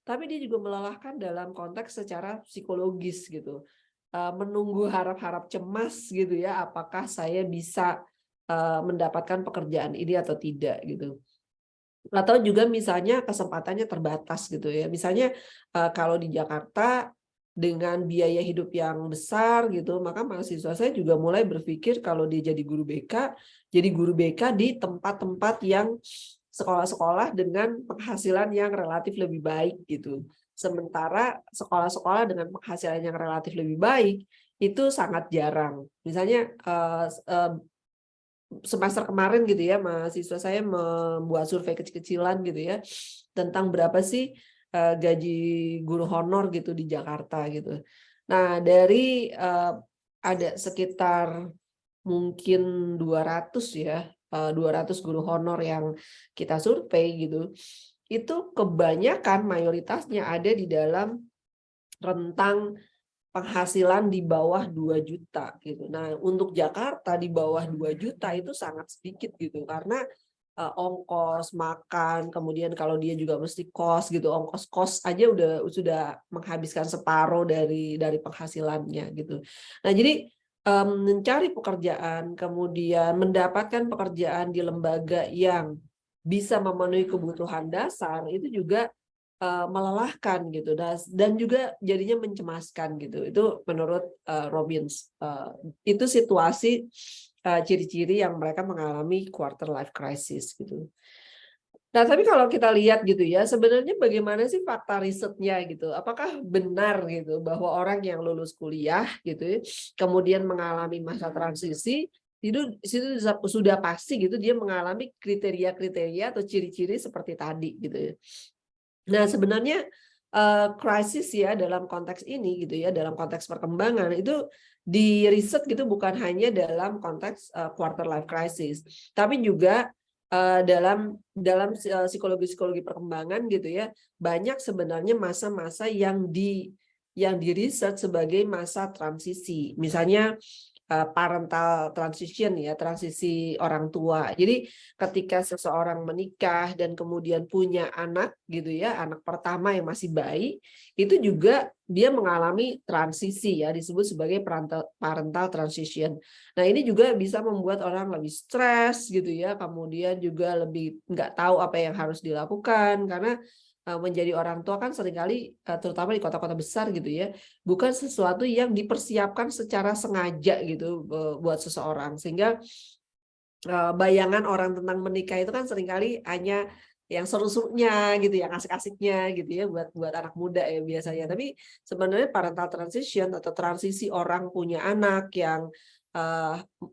Tapi dia juga melelahkan dalam konteks secara psikologis gitu. Menunggu harap-harap cemas gitu ya, apakah saya bisa mendapatkan pekerjaan ini atau tidak gitu. Atau juga misalnya kesempatannya terbatas gitu ya. Misalnya kalau di Jakarta dengan biaya hidup yang besar gitu, maka mahasiswa saya juga mulai berpikir kalau dia jadi guru BK di tempat-tempat yang sekolah-sekolah dengan penghasilan yang relatif lebih baik gitu. Sementara sekolah-sekolah dengan penghasilan yang relatif lebih baik itu sangat jarang. Misalnya semester kemarin gitu ya, mahasiswa saya membuat survei kecil-kecilan gitu ya, tentang berapa sih gaji guru honor gitu di Jakarta gitu. Nah, dari ada sekitar mungkin 200 ya, 200 guru honor yang kita survei gitu, itu kebanyakan mayoritasnya ada di dalam rentang penghasilan di bawah 2 juta gitu. Nah, untuk Jakarta di bawah 2 juta itu sangat sedikit gitu, karena ongkos makan, kemudian kalau dia juga mesti kos gitu, ongkos kos aja sudah menghabiskan separuh dari penghasilannya gitu. Nah, jadi mencari pekerjaan, kemudian mendapatkan pekerjaan di lembaga yang bisa memenuhi kebutuhan dasar itu juga melelahkan gitu, dan juga jadinya mencemaskan gitu. Itu menurut Robbins, itu situasi ciri-ciri yang mereka mengalami quarter life crisis gitu. Nah, tapi kalau kita lihat gitu ya, sebenarnya bagaimana sih fakta risetnya gitu? Apakah benar gitu bahwa orang yang lulus kuliah gitu ya, kemudian mengalami masa transisi, itu sudah pasti gitu dia mengalami kriteria-kriteria atau ciri-ciri seperti tadi gitu ya. Nah, sebenarnya krisis ya dalam konteks ini gitu ya, dalam konteks perkembangan itu di riset gitu bukan hanya dalam konteks quarter life crisis, tapi juga dalam psikologi perkembangan gitu ya, banyak sebenarnya masa-masa yang di-riset sebagai masa transisi. Misalnya parental transition ya, transisi orang tua. Jadi ketika seseorang menikah dan kemudian punya anak gitu ya, anak pertama yang masih bayi, itu juga dia mengalami transisi ya, disebut sebagai parental transition. Nah, ini juga bisa membuat orang lebih stres gitu ya, kemudian juga lebih nggak tahu apa yang harus dilakukan karena menjadi orang tua kan seringkali terutama di kota-kota besar gitu ya, bukan sesuatu yang dipersiapkan secara sengaja gitu buat seseorang, sehingga bayangan orang tentang menikah itu kan seringkali hanya yang seru-serunya gitu, yang asik-asiknya gitu ya buat anak muda ya biasanya. Tapi sebenarnya parental transition atau transisi orang punya anak yang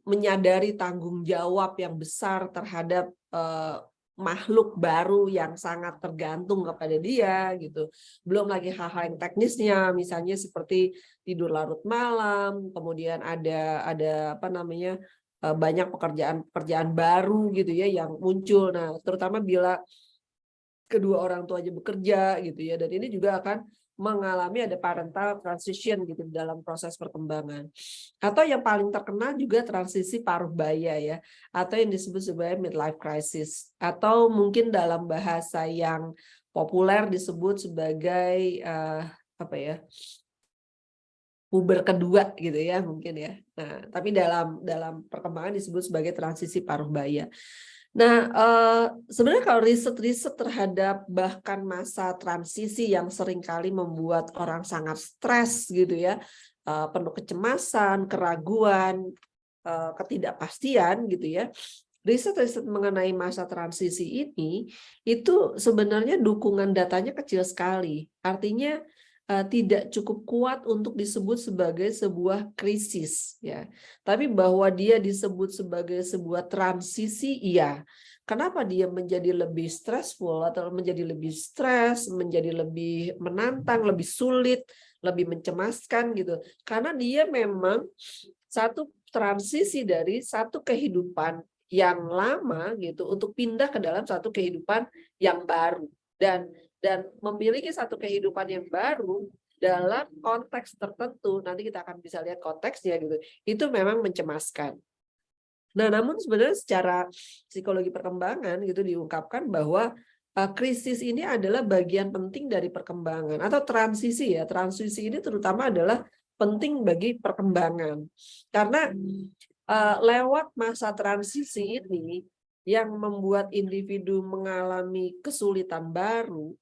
menyadari tanggung jawab yang besar terhadap makhluk baru yang sangat tergantung kepada dia gitu. Belum lagi hal-hal yang teknisnya, misalnya seperti tidur larut malam, kemudian ada apa namanya, banyak pekerjaan baru gitu ya yang muncul. Nah, terutama bila kedua orang tuanya bekerja gitu ya, dan ini juga akan mengalami ada parental transition gitu dalam proses perkembangan. Atau yang paling terkenal juga transisi paruh baya ya, atau yang disebut sebagai midlife crisis, atau mungkin dalam bahasa yang populer disebut sebagai apa ya, puber kedua gitu ya mungkin ya. Nah, tapi dalam perkembangan disebut sebagai transisi paruh baya. Nah, sebenarnya kalau riset-riset terhadap bahkan masa transisi yang seringkali membuat orang sangat stres gitu ya, penuh kecemasan, keraguan, ketidakpastian gitu ya. Riset-riset mengenai masa transisi ini itu sebenarnya dukungan datanya kecil sekali. Artinya tidak cukup kuat untuk disebut sebagai sebuah krisis ya. Tapi bahwa dia disebut sebagai sebuah transisi, iya. Kenapa dia menjadi lebih stressful atau menjadi lebih stres, menjadi lebih menantang, lebih sulit, lebih mencemaskan gitu. Karena dia memang satu transisi dari satu kehidupan yang lama gitu untuk pindah ke dalam satu kehidupan yang baru dan memiliki satu kehidupan yang baru dalam konteks tertentu, nanti kita akan bisa lihat konteksnya gitu, itu memang mencemaskan. Nah, namun sebenarnya secara psikologi perkembangan gitu diungkapkan bahwa krisis ini adalah bagian penting dari perkembangan atau transisi ya. Transisi ini terutama adalah penting bagi perkembangan. Karena lewat masa transisi ini yang membuat individu mengalami kesulitan baru,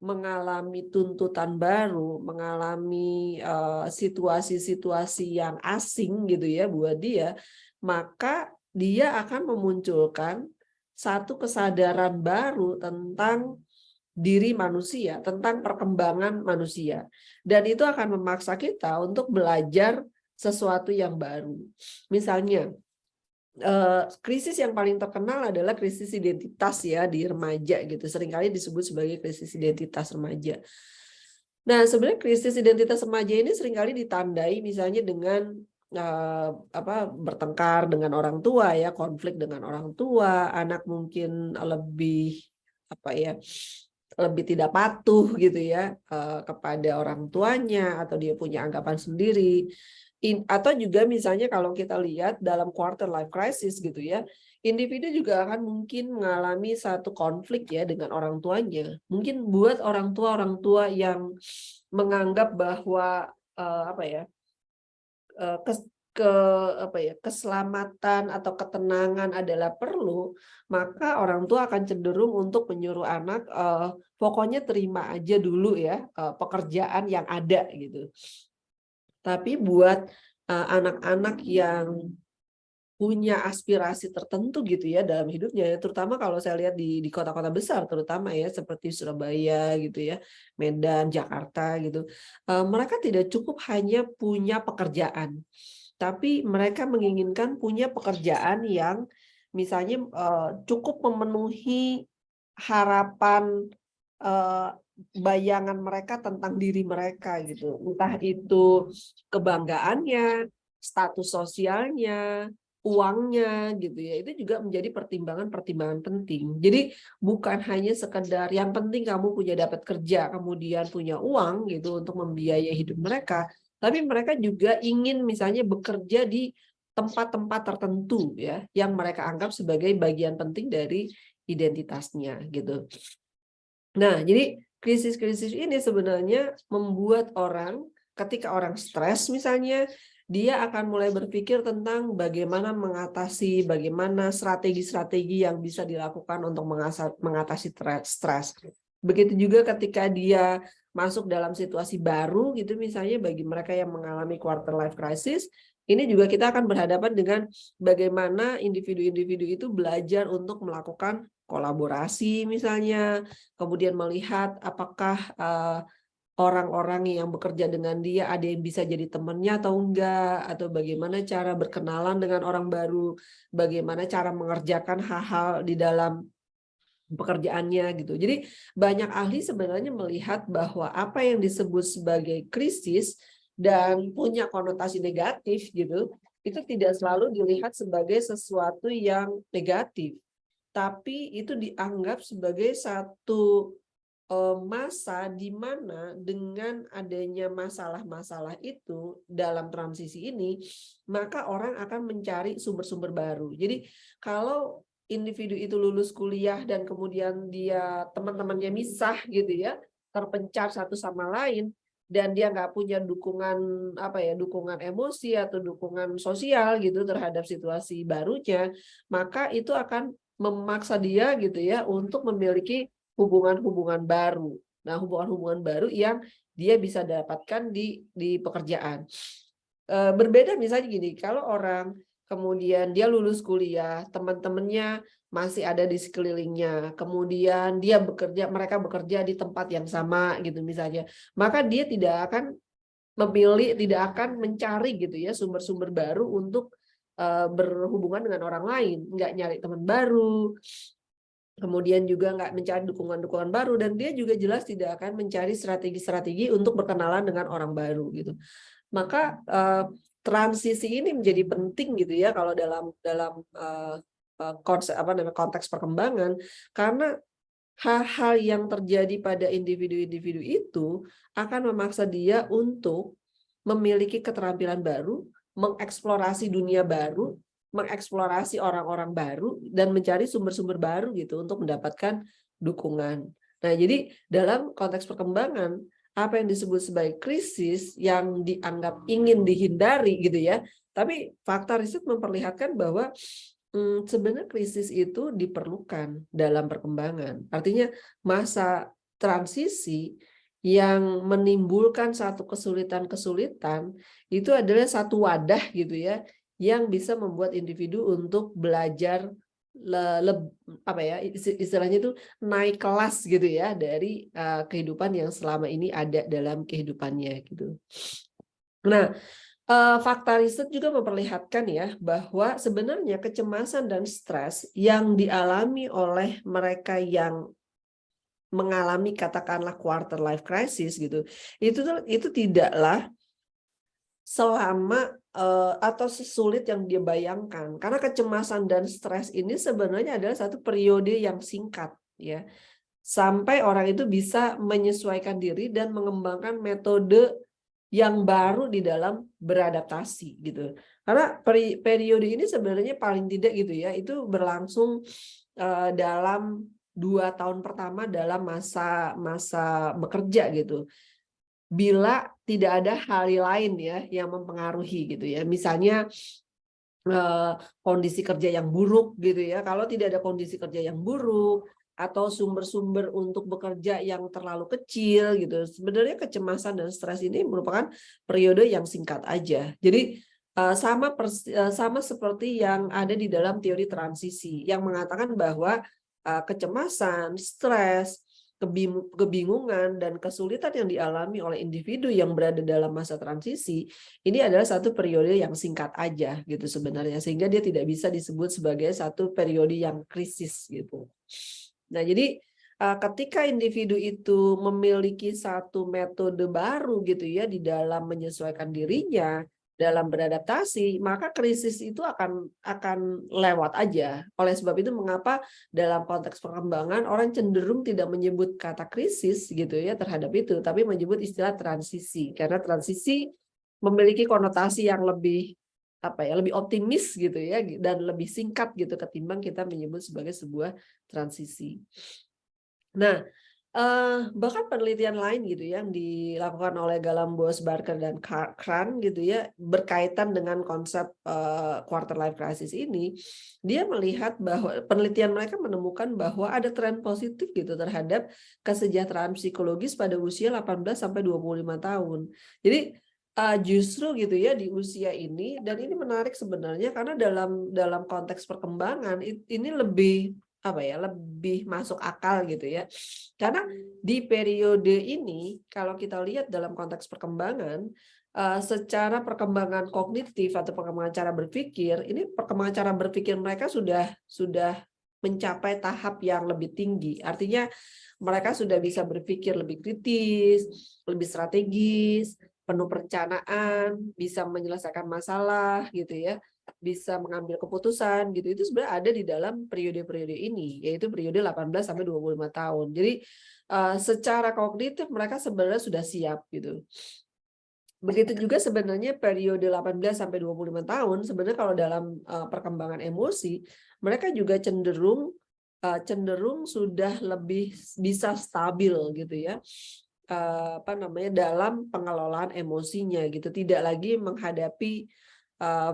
mengalami tuntutan baru, mengalami situasi-situasi yang asing gitu ya buat dia, maka dia akan memunculkan satu kesadaran baru tentang diri manusia, tentang perkembangan manusia. Dan itu akan memaksa kita untuk belajar sesuatu yang baru. Misalnya, krisis yang paling terkenal adalah krisis identitas ya di remaja gitu, seringkali disebut sebagai krisis identitas remaja. Nah, sebenarnya krisis identitas remaja ini seringkali ditandai misalnya dengan bertengkar dengan orang tua ya, konflik dengan orang tua, anak mungkin lebih lebih tidak patuh gitu ya kepada orang tuanya, atau dia punya anggapan sendiri. Atau juga misalnya kalau kita lihat dalam quarter life crisis gitu ya, individu juga akan mungkin mengalami satu konflik ya dengan orang tuanya. Mungkin buat orang tua yang menganggap bahwa keselamatan atau ketenangan adalah perlu, maka orang tua akan cenderung untuk menyuruh anak pokoknya terima aja dulu ya pekerjaan yang ada gitu. Tapi buat anak-anak yang punya aspirasi tertentu gitu ya dalam hidupnya, terutama kalau saya lihat di kota-kota besar terutama ya seperti Surabaya gitu ya, Medan, Jakarta gitu. Mereka tidak cukup hanya punya pekerjaan, tapi mereka menginginkan punya pekerjaan yang misalnya cukup memenuhi harapan bayangan mereka tentang diri mereka gitu. Entah itu kebanggaannya, status sosialnya, uangnya gitu ya, itu juga menjadi pertimbangan-pertimbangan penting. Jadi bukan hanya sekedar yang penting kamu punya dapat kerja, kemudian punya uang gitu untuk membiayai hidup mereka, tapi mereka juga ingin misalnya bekerja di tempat-tempat tertentu ya, yang mereka anggap sebagai bagian penting dari identitasnya gitu. Nah, jadi krisis-krisis ini sebenarnya membuat orang, ketika orang stres misalnya, dia akan mulai berpikir tentang bagaimana mengatasi, bagaimana strategi-strategi yang bisa dilakukan untuk mengatasi stres. Begitu juga ketika dia masuk dalam situasi baru gitu, misalnya bagi mereka yang mengalami quarter life crisis, ini juga kita akan berhadapan dengan bagaimana individu-individu itu belajar untuk melakukan kolaborasi misalnya, kemudian melihat apakah orang-orang yang bekerja dengan dia ada yang bisa jadi temannya atau enggak, atau bagaimana cara berkenalan dengan orang baru, bagaimana cara mengerjakan hal-hal di dalam pekerjaannya gitu. Jadi banyak ahli sebenarnya melihat bahwa apa yang disebut sebagai krisis dan punya konotasi negatif gitu, itu tidak selalu dilihat sebagai sesuatu yang negatif, tapi itu dianggap sebagai satu masa di mana dengan adanya masalah-masalah itu dalam transisi ini, maka orang akan mencari sumber-sumber baru. Jadi kalau individu itu lulus kuliah dan kemudian dia teman-temannya misah gitu ya, terpencar satu sama lain, dan dia nggak punya dukungan dukungan emosi atau dukungan sosial gitu terhadap situasi barunya, maka itu akan memaksa dia gitu ya untuk memiliki hubungan-hubungan baru. Nah, hubungan-hubungan baru yang dia bisa dapatkan di pekerjaan. Berbeda misalnya gini, kalau orang kemudian dia lulus kuliah, teman-temannya masih ada di sekelilingnya, kemudian mereka bekerja di tempat yang sama gitu misalnya, maka dia tidak akan mencari gitu ya sumber-sumber baru untuk berhubungan dengan orang lain, nggak nyari teman baru, kemudian juga nggak mencari dukungan-dukungan baru, dan dia juga jelas tidak akan mencari strategi-strategi untuk berkenalan dengan orang baru gitu. Maka transisi ini menjadi penting gitu ya kalau dalam konteks perkembangan, karena hal-hal yang terjadi pada individu-individu itu akan memaksa dia untuk memiliki keterampilan baru, mengeksplorasi dunia baru, mengeksplorasi orang-orang baru, dan mencari sumber-sumber baru gitu untuk mendapatkan dukungan. Nah, jadi dalam konteks perkembangan, apa yang disebut sebagai krisis yang dianggap ingin dihindari gitu ya, tapi fakta riset memperlihatkan bahwa sebenarnya krisis itu diperlukan dalam perkembangan. Artinya masa transisi yang menimbulkan satu kesulitan-kesulitan itu adalah satu wadah gitu ya, yang bisa membuat individu untuk belajar istilahnya itu naik kelas gitu ya dari kehidupan yang selama ini ada dalam kehidupannya gitu. Nah, fakta riset juga memperlihatkan ya bahwa sebenarnya kecemasan dan stres yang dialami oleh mereka yang mengalami katakanlah quarter life crisis gitu, itu tidaklah selama atau sesulit yang dia bayangkan, karena kecemasan dan stres ini sebenarnya adalah satu periode yang singkat ya, sampai orang itu bisa menyesuaikan diri dan mengembangkan metode yang baru di dalam beradaptasi gitu. Karena periode ini sebenarnya paling tidak gitu ya, itu berlangsung dalam 2 tahun pertama dalam masa bekerja gitu. Bila tidak ada hal lain ya yang mempengaruhi gitu ya, misalnya kondisi kerja yang buruk gitu ya. Kalau tidak ada kondisi kerja yang buruk atau sumber-sumber untuk bekerja yang terlalu kecil gitu, sebenarnya kecemasan dan stres ini merupakan periode yang singkat aja. Jadi sama seperti yang ada di dalam teori transisi yang mengatakan bahwa kecemasan, stres, kebingungan dan kesulitan yang dialami oleh individu yang berada dalam masa transisi ini adalah satu periode yang singkat aja gitu sebenarnya, sehingga dia tidak bisa disebut sebagai satu periode yang krisis gitu. Nah, jadi ketika individu itu memiliki satu metode baru gitu ya di dalam menyesuaikan dirinya, dalam beradaptasi, maka krisis itu akan lewat aja. Oleh sebab itu mengapa dalam konteks perkembangan orang cenderung tidak menyebut kata krisis gitu ya terhadap itu, tapi menyebut istilah transisi, karena transisi memiliki konotasi yang lebih lebih optimis gitu ya dan lebih singkat gitu ketimbang kita menyebut sebagai sebuah transisi. Nah, bahkan penelitian lain gitu yang dilakukan oleh Galambos, Barker dan Kran gitu ya berkaitan dengan konsep quarter life crisis ini, dia melihat bahwa penelitian mereka menemukan bahwa ada tren positif gitu terhadap kesejahteraan psikologis pada usia 18 sampai 25 tahun. Jadi justru gitu ya di usia ini, dan ini menarik sebenarnya karena dalam konteks perkembangan ini lebih lebih masuk akal gitu ya. Karena di periode ini kalau kita lihat dalam konteks perkembangan secara perkembangan kognitif atau perkembangan cara berpikir, ini perkembangan cara berpikir mereka sudah mencapai tahap yang lebih tinggi. Artinya mereka sudah bisa berpikir lebih kritis, lebih strategis, penuh perencanaan, bisa menyelesaikan masalah gitu ya, bisa mengambil keputusan gitu. Itu sebenarnya ada di dalam periode-periode ini, yaitu periode 18 sampai 25 tahun. Jadi secara kognitif mereka sebenarnya sudah siap gitu. Begitu juga sebenarnya periode 18 sampai 25 tahun sebenarnya kalau dalam perkembangan emosi mereka juga cenderung sudah lebih bisa stabil gitu ya. Dalam pengelolaan emosinya gitu, tidak lagi menghadapi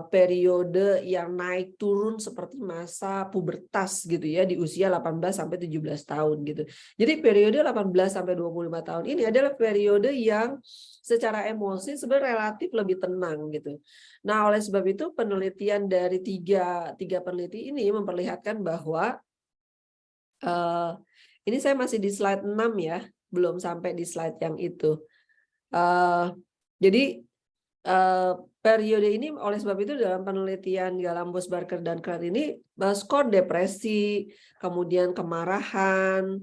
periode yang naik turun seperti masa pubertas gitu ya di usia 18 sampai 17 tahun gitu. Jadi periode 18 sampai 25 tahun ini adalah periode yang secara emosi sebenarnya relatif lebih tenang gitu. Nah, oleh sebab itu penelitian dari tiga peneliti ini memperlihatkan bahwa ini saya masih di slide 6 ya, belum sampai di slide yang itu. Jadi periode ini oleh sebab itu dalam penelitian Galambos, Barker dan Kran ini skor depresi, kemudian kemarahan,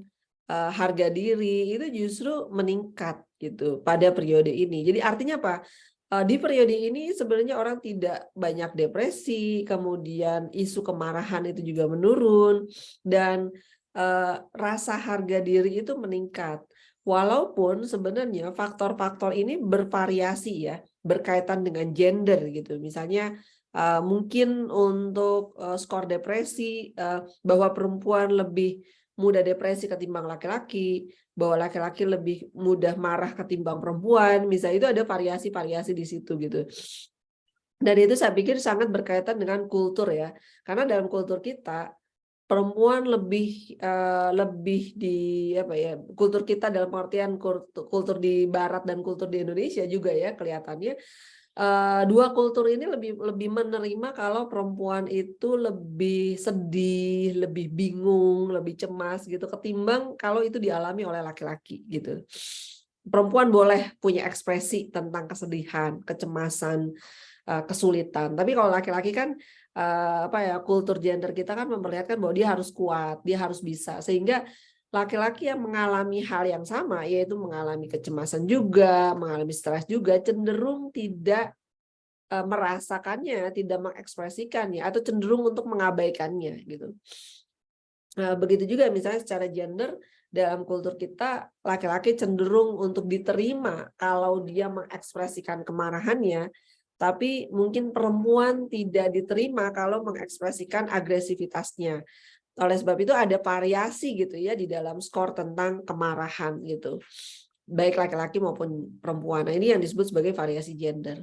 harga diri itu justru meningkat gitu pada periode ini. Jadi artinya apa? Di periode ini sebenarnya orang tidak banyak depresi, kemudian isu kemarahan itu juga menurun dan rasa harga diri itu meningkat. Walaupun sebenarnya faktor-faktor ini bervariasi ya, berkaitan dengan gender gitu. Misalnya mungkin untuk skor depresi bahwa perempuan lebih mudah depresi ketimbang laki-laki, bahwa laki-laki lebih mudah marah ketimbang perempuan, misalnya itu ada variasi-variasi di situ gitu. Dan itu saya pikir sangat berkaitan dengan kultur ya, karena dalam kultur kita perempuan lebih di kultur kita dalam artian kultur di Barat dan kultur di Indonesia juga ya kelihatannya dua kultur ini lebih menerima kalau perempuan itu lebih sedih, lebih bingung, lebih cemas gitu ketimbang kalau itu dialami oleh laki-laki gitu. Perempuan boleh punya ekspresi tentang kesedihan, kecemasan, kesulitan, tapi kalau laki-laki kan kultur gender kita kan memperlihatkan bahwa dia harus kuat, dia harus bisa, sehingga laki-laki yang mengalami hal yang sama, yaitu mengalami kecemasan juga, mengalami stres juga, cenderung tidak merasakannya, tidak mengekspresikannya, atau cenderung untuk mengabaikannya gitu. Begitu juga misalnya secara gender dalam kultur kita, laki-laki cenderung untuk diterima kalau dia mengekspresikan kemarahannya, tapi mungkin perempuan tidak diterima kalau mengekspresikan agresivitasnya. Oleh sebab itu ada variasi gitu ya di dalam skor tentang kemarahan gitu. Baik laki-laki maupun perempuan. Nah, ini yang disebut sebagai variasi gender.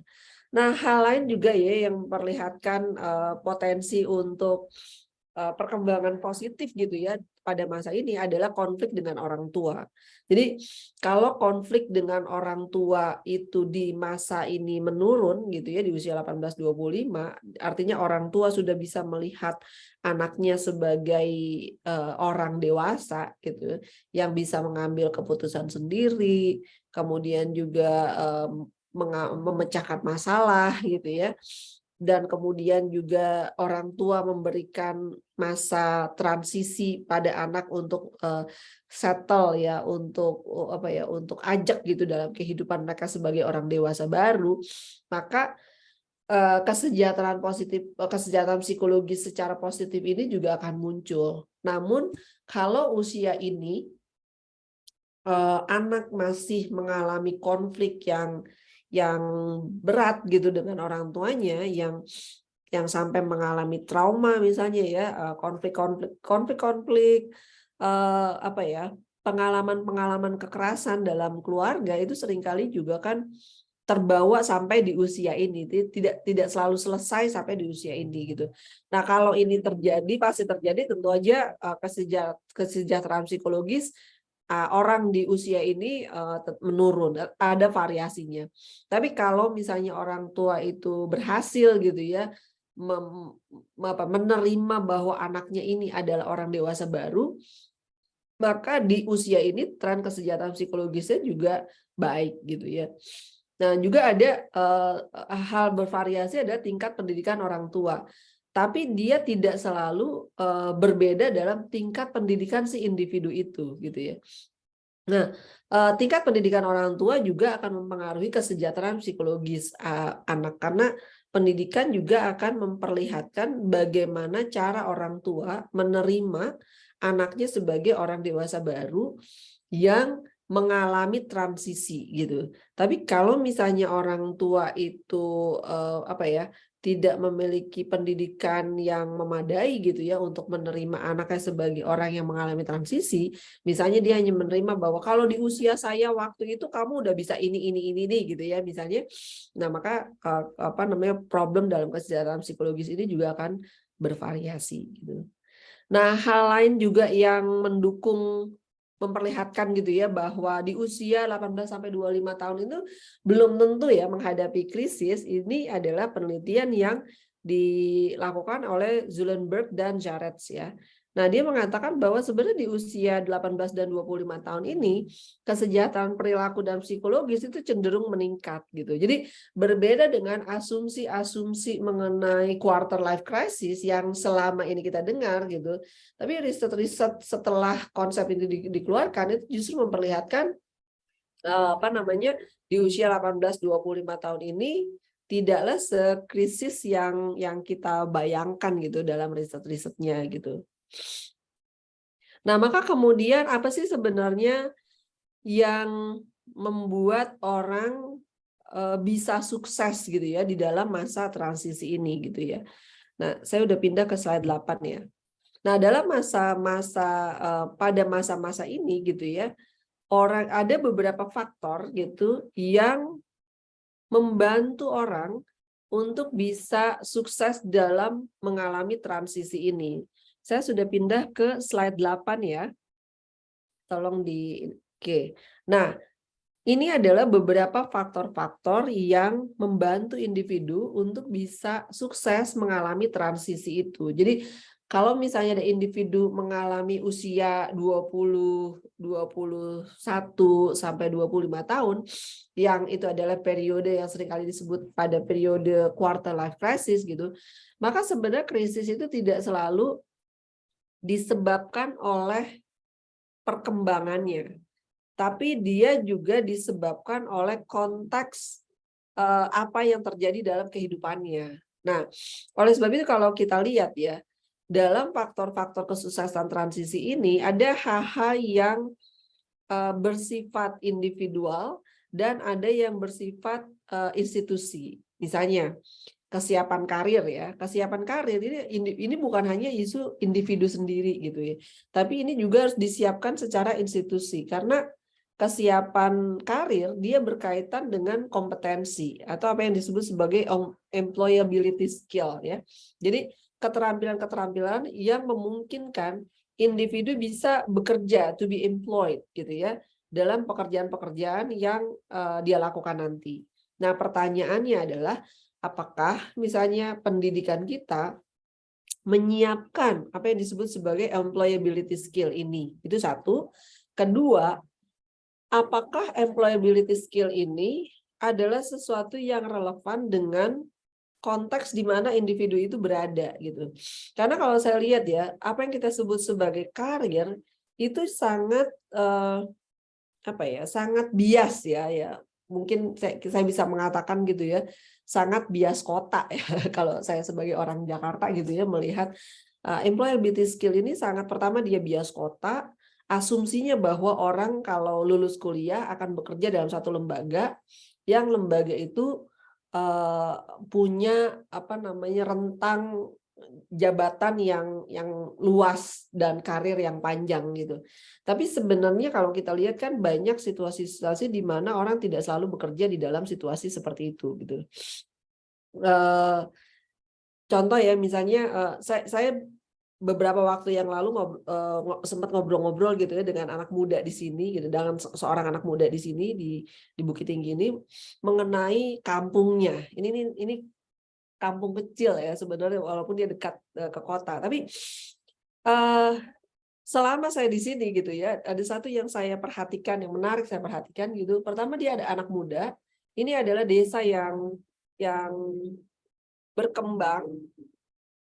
Nah, hal lain juga ya yang memperlihatkan potensi untuk perkembangan positif gitu ya pada masa ini adalah konflik dengan orang tua. Jadi kalau konflik dengan orang tua itu di masa ini menurun gitu ya, di usia 18-25, artinya orang tua sudah bisa melihat anaknya sebagai orang dewasa gitu, yang bisa mengambil keputusan sendiri, kemudian juga memecahkan masalah gitu ya. Dan kemudian juga orang tua memberikan masa transisi pada anak untuk settle ya, untuk apa ya, untuk ajak gitu dalam kehidupan mereka sebagai orang dewasa baru, maka kesejahteraan psikologis secara positif ini juga akan muncul. Namun kalau usia ini anak masih mengalami konflik yang berat gitu dengan orang tuanya, yang sampai mengalami trauma misalnya ya, konflik apa ya, pengalaman kekerasan dalam keluarga itu seringkali juga kan terbawa sampai di usia ini, tidak selalu selesai sampai di usia ini gitu. Nah kalau ini terjadi, pasti terjadi, tentu aja kesejahteraan psikologis orang di usia ini menurun, ada variasinya. Tapi kalau misalnya orang tua itu berhasil gitu ya menerima bahwa anaknya ini adalah orang dewasa baru, maka di usia ini tren kesejahteraan psikologisnya juga baik gitu ya. Nah juga ada hal bervariasi, ada tingkat pendidikan orang tua. Tapi dia tidak selalu berbeda dalam tingkat pendidikan si individu itu gitu ya. Nah, tingkat pendidikan orang tua juga akan mempengaruhi kesejahteraan psikologis anak, karena pendidikan juga akan memperlihatkan bagaimana cara orang tua menerima anaknya sebagai orang dewasa baru yang mengalami transisi gitu. Tapi kalau misalnya orang tua itu apa ya, tidak memiliki pendidikan yang memadai gitu ya untuk menerima anaknya sebagai orang yang mengalami transisi, misalnya dia hanya menerima bahwa kalau di usia saya waktu itu kamu udah bisa ini gitu ya misalnya. Nah, maka apa namanya, problem dalam kesejahteraan psikologis ini juga akan bervariasi gitu. Nah, hal lain juga yang mendukung, memperlihatkan gitu ya bahwa di usia 18-25 tahun itu belum tentu ya menghadapi krisis, ini adalah penelitian yang dilakukan oleh Zuckerberg dan Jarets ya. Nah, dia mengatakan bahwa sebenarnya di usia 18 dan 25 tahun ini kesejahteraan perilaku dan psikologis itu cenderung meningkat gitu. Jadi berbeda dengan asumsi-asumsi mengenai quarter life crisis yang selama ini kita dengar gitu. Tapi riset-riset setelah konsep ini dikeluarkan itu justru memperlihatkan apa namanya, di usia 18-25 tahun ini tidaklah sekrisis yang kita bayangkan gitu dalam riset-risetnya gitu. Nah, maka kemudian apa sih sebenarnya yang membuat orang bisa sukses gitu ya di dalam masa transisi ini gitu ya. Nah, saya udah pindah ke slide 8 ya. Nah, dalam pada masa-masa ini gitu ya, ada beberapa faktor gitu yang membantu orang untuk bisa sukses dalam mengalami transisi ini. Saya sudah pindah ke slide 8 ya. Tolong Oke. Nah, ini adalah beberapa faktor-faktor yang membantu individu untuk bisa sukses mengalami transisi itu. Jadi, kalau misalnya ada individu mengalami usia 21 sampai 25 tahun, yang itu adalah periode yang seringkali disebut pada periode quarter life crisis gitu, maka sebenarnya krisis itu tidak selalu disebabkan oleh perkembangannya, tapi dia juga disebabkan oleh konteks apa yang terjadi dalam kehidupannya. Nah, oleh sebab itu kalau kita lihat ya, dalam faktor-faktor kesuksesan transisi ini ada hal-hal yang bersifat individual dan ada yang bersifat institusi. Misalnya kesiapan karir ya, kesiapan karir ini bukan hanya isu individu sendiri gitu ya, tapi ini juga harus disiapkan secara institusi, karena kesiapan karir dia berkaitan dengan kompetensi atau apa yang disebut sebagai employability skill ya. Jadi keterampilan-keterampilan yang memungkinkan individu bisa bekerja, to be employed gitu ya, dalam pekerjaan-pekerjaan yang dia lakukan nanti. Nah, pertanyaannya adalah apakah misalnya pendidikan kita menyiapkan apa yang disebut sebagai employability skill ini? Itu satu. Kedua, apakah employability skill ini adalah sesuatu yang relevan dengan konteks di mana individu itu berada gitu. Karena kalau saya lihat ya, apa yang kita sebut sebagai karir itu sangat sangat bias ya. Mungkin saya bisa mengatakan gitu ya, sangat bias kota ya. Kalau saya sebagai orang Jakarta gitu ya melihat employability skill ini sangat, pertama dia bias kota, asumsinya bahwa orang kalau lulus kuliah akan bekerja dalam satu lembaga, yang lembaga itu punya rentang jabatan yang luas dan karir yang panjang gitu. Tapi sebenarnya kalau kita lihat kan banyak situasi-situasi di mana orang tidak selalu bekerja di dalam situasi seperti itu gitu. Contoh ya, misalnya saya beberapa waktu yang lalu sempat ngobrol-ngobrol gitu ya dengan anak muda di sini gitu, dengan seorang anak muda di sini di Bukit Tinggi ini mengenai kampungnya. Ini kampung kecil ya sebenarnya walaupun dia dekat ke kota. Tapi selama saya di sini gitu ya, ada satu yang saya perhatikan, yang menarik saya perhatikan gitu. Pertama, dia ada anak muda. Ini adalah desa yang berkembang,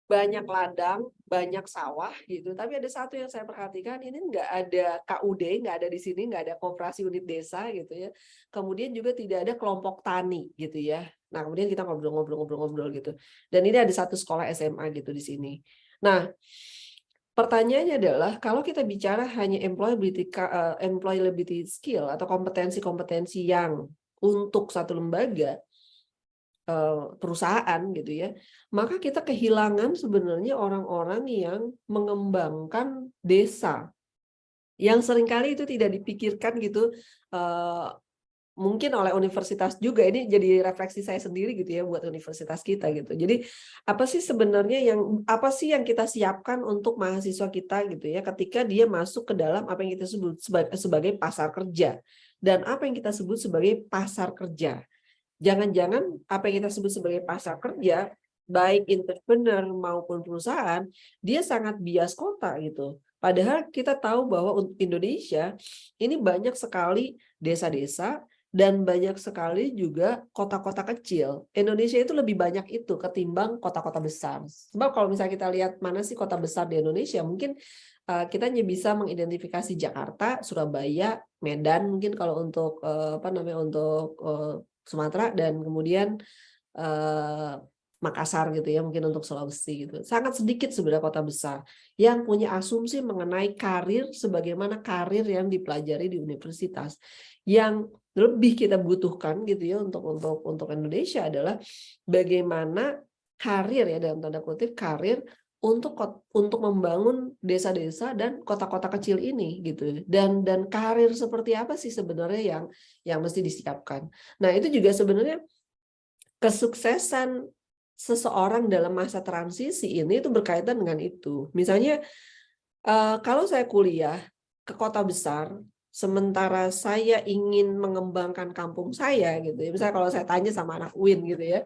banyak ladang, banyak sawah gitu. Tapi ada satu yang saya perhatikan, ini nggak ada KUD, nggak ada di sini, nggak ada koperasi unit desa gitu ya. Kemudian juga tidak ada kelompok tani gitu ya. Nah, kemudian kita ngobrol-ngobrol gitu. Dan ini ada satu sekolah SMA gitu di sini. Nah, pertanyaannya adalah kalau kita bicara hanya employability skill atau kompetensi-kompetensi yang untuk satu lembaga, perusahaan gitu ya, maka kita kehilangan sebenarnya orang-orang yang mengembangkan desa, yang seringkali itu tidak dipikirkan gitu, mungkin oleh universitas juga. Ini jadi refleksi saya sendiri gitu ya buat universitas kita gitu. Jadi apa sih sebenarnya yang kita siapkan untuk mahasiswa kita gitu ya, ketika dia masuk ke dalam apa yang kita sebut sebagai pasar kerja, dan apa yang kita sebut sebagai pasar kerja. Jangan-jangan apa yang kita sebut sebagai pasar kerja, baik entrepreneur maupun perusahaan, dia sangat bias kota gitu. Padahal kita tahu bahwa untuk Indonesia ini banyak sekali desa-desa dan banyak sekali juga kota-kota kecil. Indonesia itu lebih banyak itu ketimbang kota-kota besar. Sebab kalau misalnya kita lihat mana sih kota besar di Indonesia, mungkin kita hanya bisa mengidentifikasi Jakarta, Surabaya, Medan, mungkin kalau untuk Sumatera, dan kemudian Makassar gitu ya, mungkin untuk Sulawesi gitu. Sangat sedikit sebenarnya kota besar yang punya asumsi mengenai karir sebagaimana karir yang dipelajari di universitas. Yang lebih kita butuhkan gitu ya untuk Indonesia adalah bagaimana karir ya, dalam tanda kutip karir untuk membangun desa-desa dan kota-kota kecil ini gitu. Dan karir seperti apa sih sebenarnya yang mesti disiapkan. Nah, itu juga sebenarnya kesuksesan seseorang dalam masa transisi ini itu berkaitan dengan itu. Misalnya kalau saya kuliah ke kota besar, sementara saya ingin mengembangkan kampung saya gitu ya. Misalnya kalau saya tanya sama anak UIN gitu ya,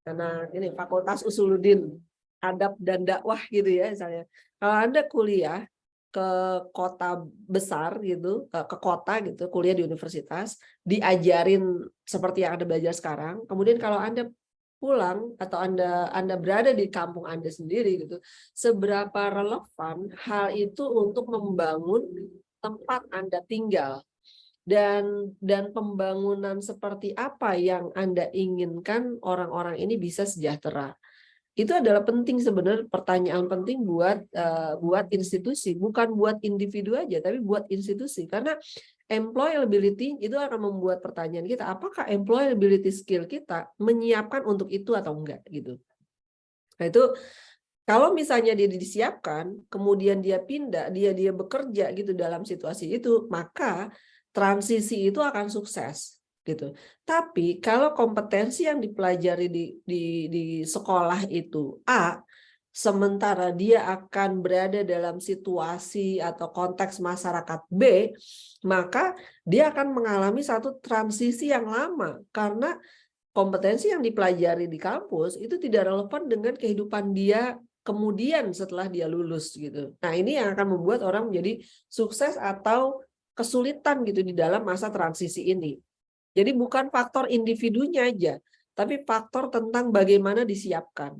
karena ini Fakultas Usuluddin Adab dan Dakwah gitu ya misalnya. Kalau Anda kuliah ke kota besar gitu, ke kota gitu, kuliah di universitas, diajarin seperti yang Anda belajar sekarang. Kemudian kalau Anda pulang atau Anda berada di kampung Anda sendiri gitu, seberapa relevan hal itu untuk membangun tempat Anda tinggal, dan pembangunan seperti apa yang Anda inginkan orang-orang ini bisa sejahtera. Itu adalah penting sebenarnya, pertanyaan penting buat institusi, bukan buat individu aja, tapi buat institusi. Karena employability itu akan membuat pertanyaan kita, apakah employability skill kita menyiapkan untuk itu atau enggak gitu. Nah itu kalau misalnya dia disiapkan, kemudian dia pindah, dia bekerja gitu dalam situasi itu, maka transisi itu akan sukses gitu. Tapi kalau kompetensi yang dipelajari di sekolah itu A, sementara dia akan berada dalam situasi atau konteks masyarakat B, maka dia akan mengalami satu transisi yang lama karena kompetensi yang dipelajari di kampus itu tidak relevan dengan kehidupan dia kemudian setelah dia lulus gitu. Nah, ini yang akan membuat orang menjadi sukses atau kesulitan gitu di dalam masa transisi ini. Jadi bukan faktor individunya aja, tapi faktor tentang bagaimana disiapkan.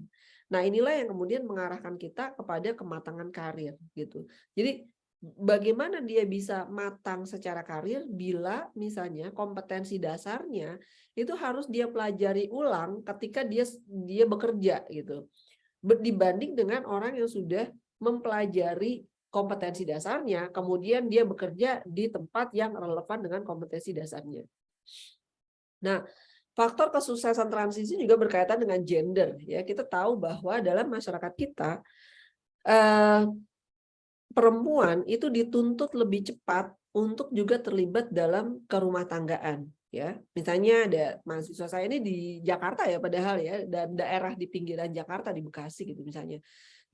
Nah, inilah yang kemudian mengarahkan kita kepada kematangan karir gitu. Jadi bagaimana dia bisa matang secara karir bila misalnya kompetensi dasarnya itu harus dia pelajari ulang ketika dia bekerja gitu. Dibanding dengan orang yang sudah mempelajari kompetensi dasarnya, kemudian dia bekerja di tempat yang relevan dengan kompetensi dasarnya. Nah, faktor kesuksesan transisi juga berkaitan dengan gender. Ya, kita tahu bahwa dalam masyarakat kita perempuan itu dituntut lebih cepat untuk juga terlibat dalam kerumah tanggaan. Ya, misalnya ada mahasiswa saya ini di Jakarta ya, padahal ya, dan daerah di pinggiran Jakarta di Bekasi gitu misalnya,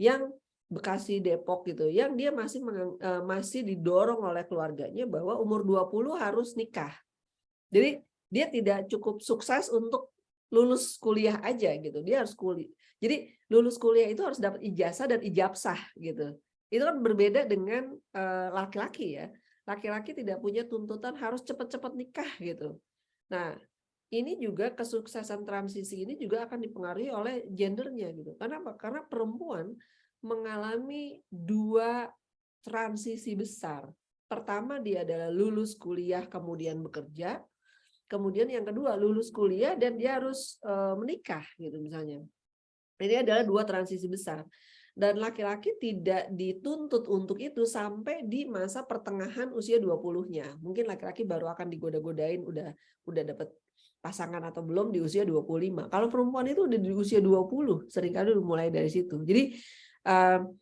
yang Bekasi, Depok gitu, yang dia masih didorong oleh keluarganya bahwa umur 20 harus nikah. Jadi dia tidak cukup sukses untuk lulus kuliah aja gitu. Dia harus kuliah. Jadi lulus kuliah itu harus dapat ijazah dan ijabsah gitu. Itu kan berbeda dengan laki-laki ya. Laki-laki tidak punya tuntutan harus cepat-cepat nikah gitu. Nah, ini juga kesuksesan transisi ini juga akan dipengaruhi oleh gendernya gitu. Kenapa? Karena perempuan mengalami dua transisi besar. Pertama, dia adalah lulus kuliah kemudian bekerja. Kemudian yang kedua, lulus kuliah dan dia harus menikah gitu misalnya. Ini adalah dua transisi besar. Dan laki-laki tidak dituntut untuk itu sampai di masa pertengahan usia 20-nya. Mungkin laki-laki baru akan digoda-godain udah dapat pasangan atau belum di usia 25. Kalau perempuan itu udah di usia 20, seringkali udah mulai dari situ. Jadi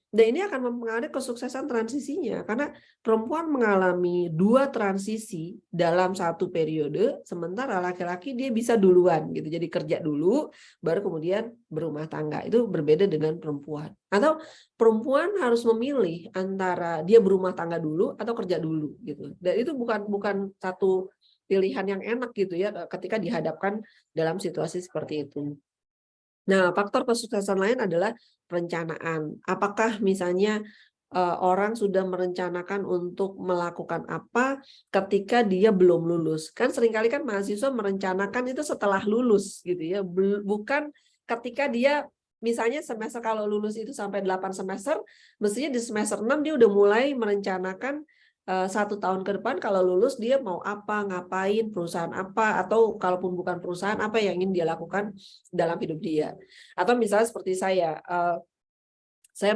dan ini akan mempengaruhi kesuksesan transisinya karena perempuan mengalami dua transisi dalam satu periode, sementara laki-laki dia bisa duluan gitu. Jadi kerja dulu baru kemudian berumah tangga. Itu berbeda dengan perempuan. Atau perempuan harus memilih antara dia berumah tangga dulu atau kerja dulu gitu. Dan itu bukan satu pilihan yang enak gitu ya ketika dihadapkan dalam situasi seperti itu. Nah, faktor kesuksesan lain adalah perencanaan. Apakah misalnya orang sudah merencanakan untuk melakukan apa ketika dia belum lulus? Kan seringkali kan mahasiswa merencanakan itu setelah lulus gitu ya, bukan ketika dia misalnya semester, kalau lulus itu sampai 8 semester, mestinya di semester 6 dia udah mulai merencanakan 1 tahun ke depan kalau lulus dia mau apa, ngapain, perusahaan apa, atau kalaupun bukan perusahaan apa yang ingin dia lakukan dalam hidup dia. Atau misalnya seperti saya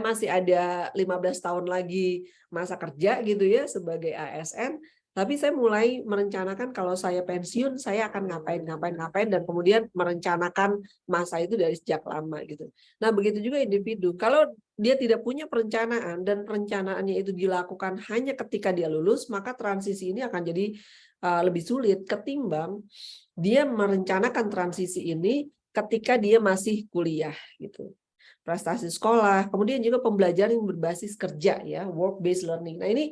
masih ada 15 tahun lagi masa kerja gitu ya sebagai ASN, tapi saya mulai merencanakan kalau saya pensiun saya akan ngapain dan kemudian merencanakan masa itu dari sejak lama gitu. Nah, begitu juga individu. Kalau dia tidak punya perencanaan dan perencanaannya itu dilakukan hanya ketika dia lulus, maka transisi ini akan jadi lebih sulit ketimbang dia merencanakan transisi ini ketika dia masih kuliah gitu. Prestasi sekolah, kemudian juga pembelajaran yang berbasis kerja ya, work based learning. Nah, ini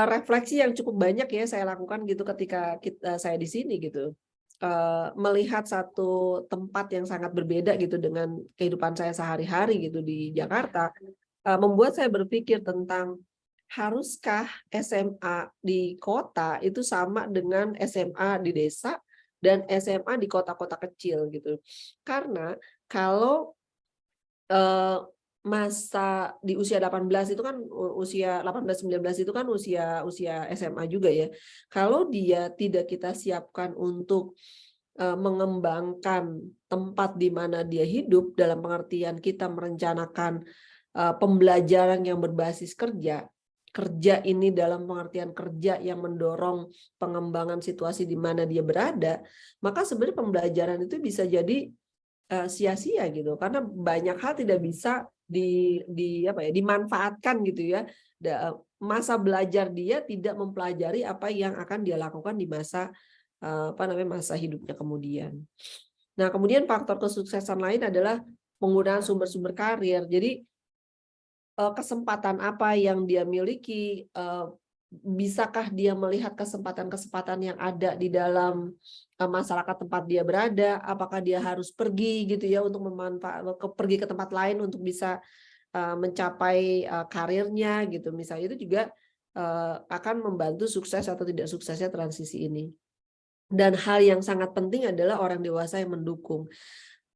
refleksi yang cukup banyak ya saya lakukan gitu ketika saya di sini gitu, melihat satu tempat yang sangat berbeda gitu dengan kehidupan saya sehari-hari gitu di Jakarta, membuat saya berpikir tentang haruskah SMA di kota itu sama dengan SMA di desa dan SMA di kota-kota kecil gitu. Karena kalau masa di usia 18 itu kan usia 18-19 itu kan usia SMA juga ya. Kalau dia tidak kita siapkan untuk mengembangkan tempat di mana dia hidup dalam pengertian kita merencanakan pembelajaran yang berbasis kerja ini dalam pengertian kerja yang mendorong pengembangan situasi di mana dia berada, maka sebenarnya pembelajaran itu bisa jadi sia-sia gitu karena banyak hal tidak bisa dimanfaatkan gitu ya. Masa belajar dia tidak mempelajari apa yang akan dia lakukan di masa masa hidupnya kemudian. Nah, kemudian faktor kesuksesan lain adalah penggunaan sumber-sumber karir. Jadi kesempatan apa yang dia miliki, bisakah dia melihat kesempatan-kesempatan yang ada di dalam masyarakat tempat dia berada, apakah dia harus pergi gitu ya untuk pergi ke tempat lain untuk bisa mencapai karirnya gitu. Misalnya itu juga akan membantu sukses atau tidak suksesnya transisi ini. Dan hal yang sangat penting adalah orang dewasa yang mendukung.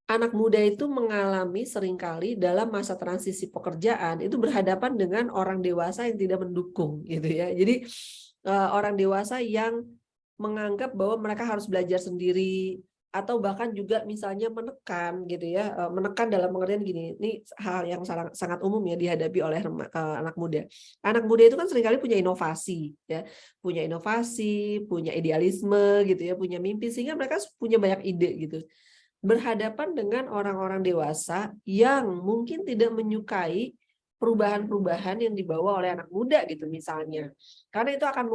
Anak muda itu mengalami seringkali dalam masa transisi pekerjaan itu berhadapan dengan orang dewasa yang tidak mendukung gitu ya. Jadi orang dewasa yang menganggap bahwa mereka harus belajar sendiri atau bahkan juga misalnya menekan gitu ya. Menekan dalam pengertian gini, ini hal yang sangat umum ya dihadapi oleh anak muda. Anak muda itu kan seringkali punya inovasi ya, punya inovasi, punya idealisme gitu ya, punya mimpi sehingga mereka punya banyak ide gitu. Berhadapan dengan orang-orang dewasa yang mungkin tidak menyukai perubahan-perubahan yang dibawa oleh anak muda gitu misalnya. Karena itu akan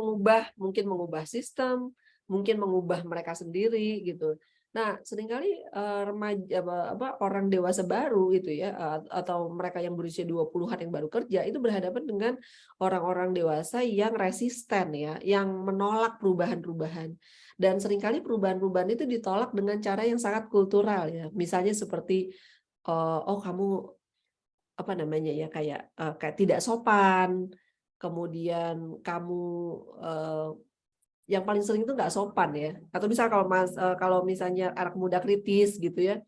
mungkin mengubah sistem, mungkin mengubah mereka sendiri gitu. Nah, seringkali remaja orang dewasa baru itu ya atau mereka yang berusia 20-an yang baru kerja itu berhadapan dengan orang-orang dewasa yang resisten ya, yang menolak perubahan-perubahan. Dan seringkali perubahan-perubahan itu ditolak dengan cara yang sangat kultural ya. Misalnya seperti kamu apa namanya ya kayak tidak sopan, kemudian kamu yang paling sering itu nggak sopan ya. Atau misal kalau misalnya anak muda kritis gitu ya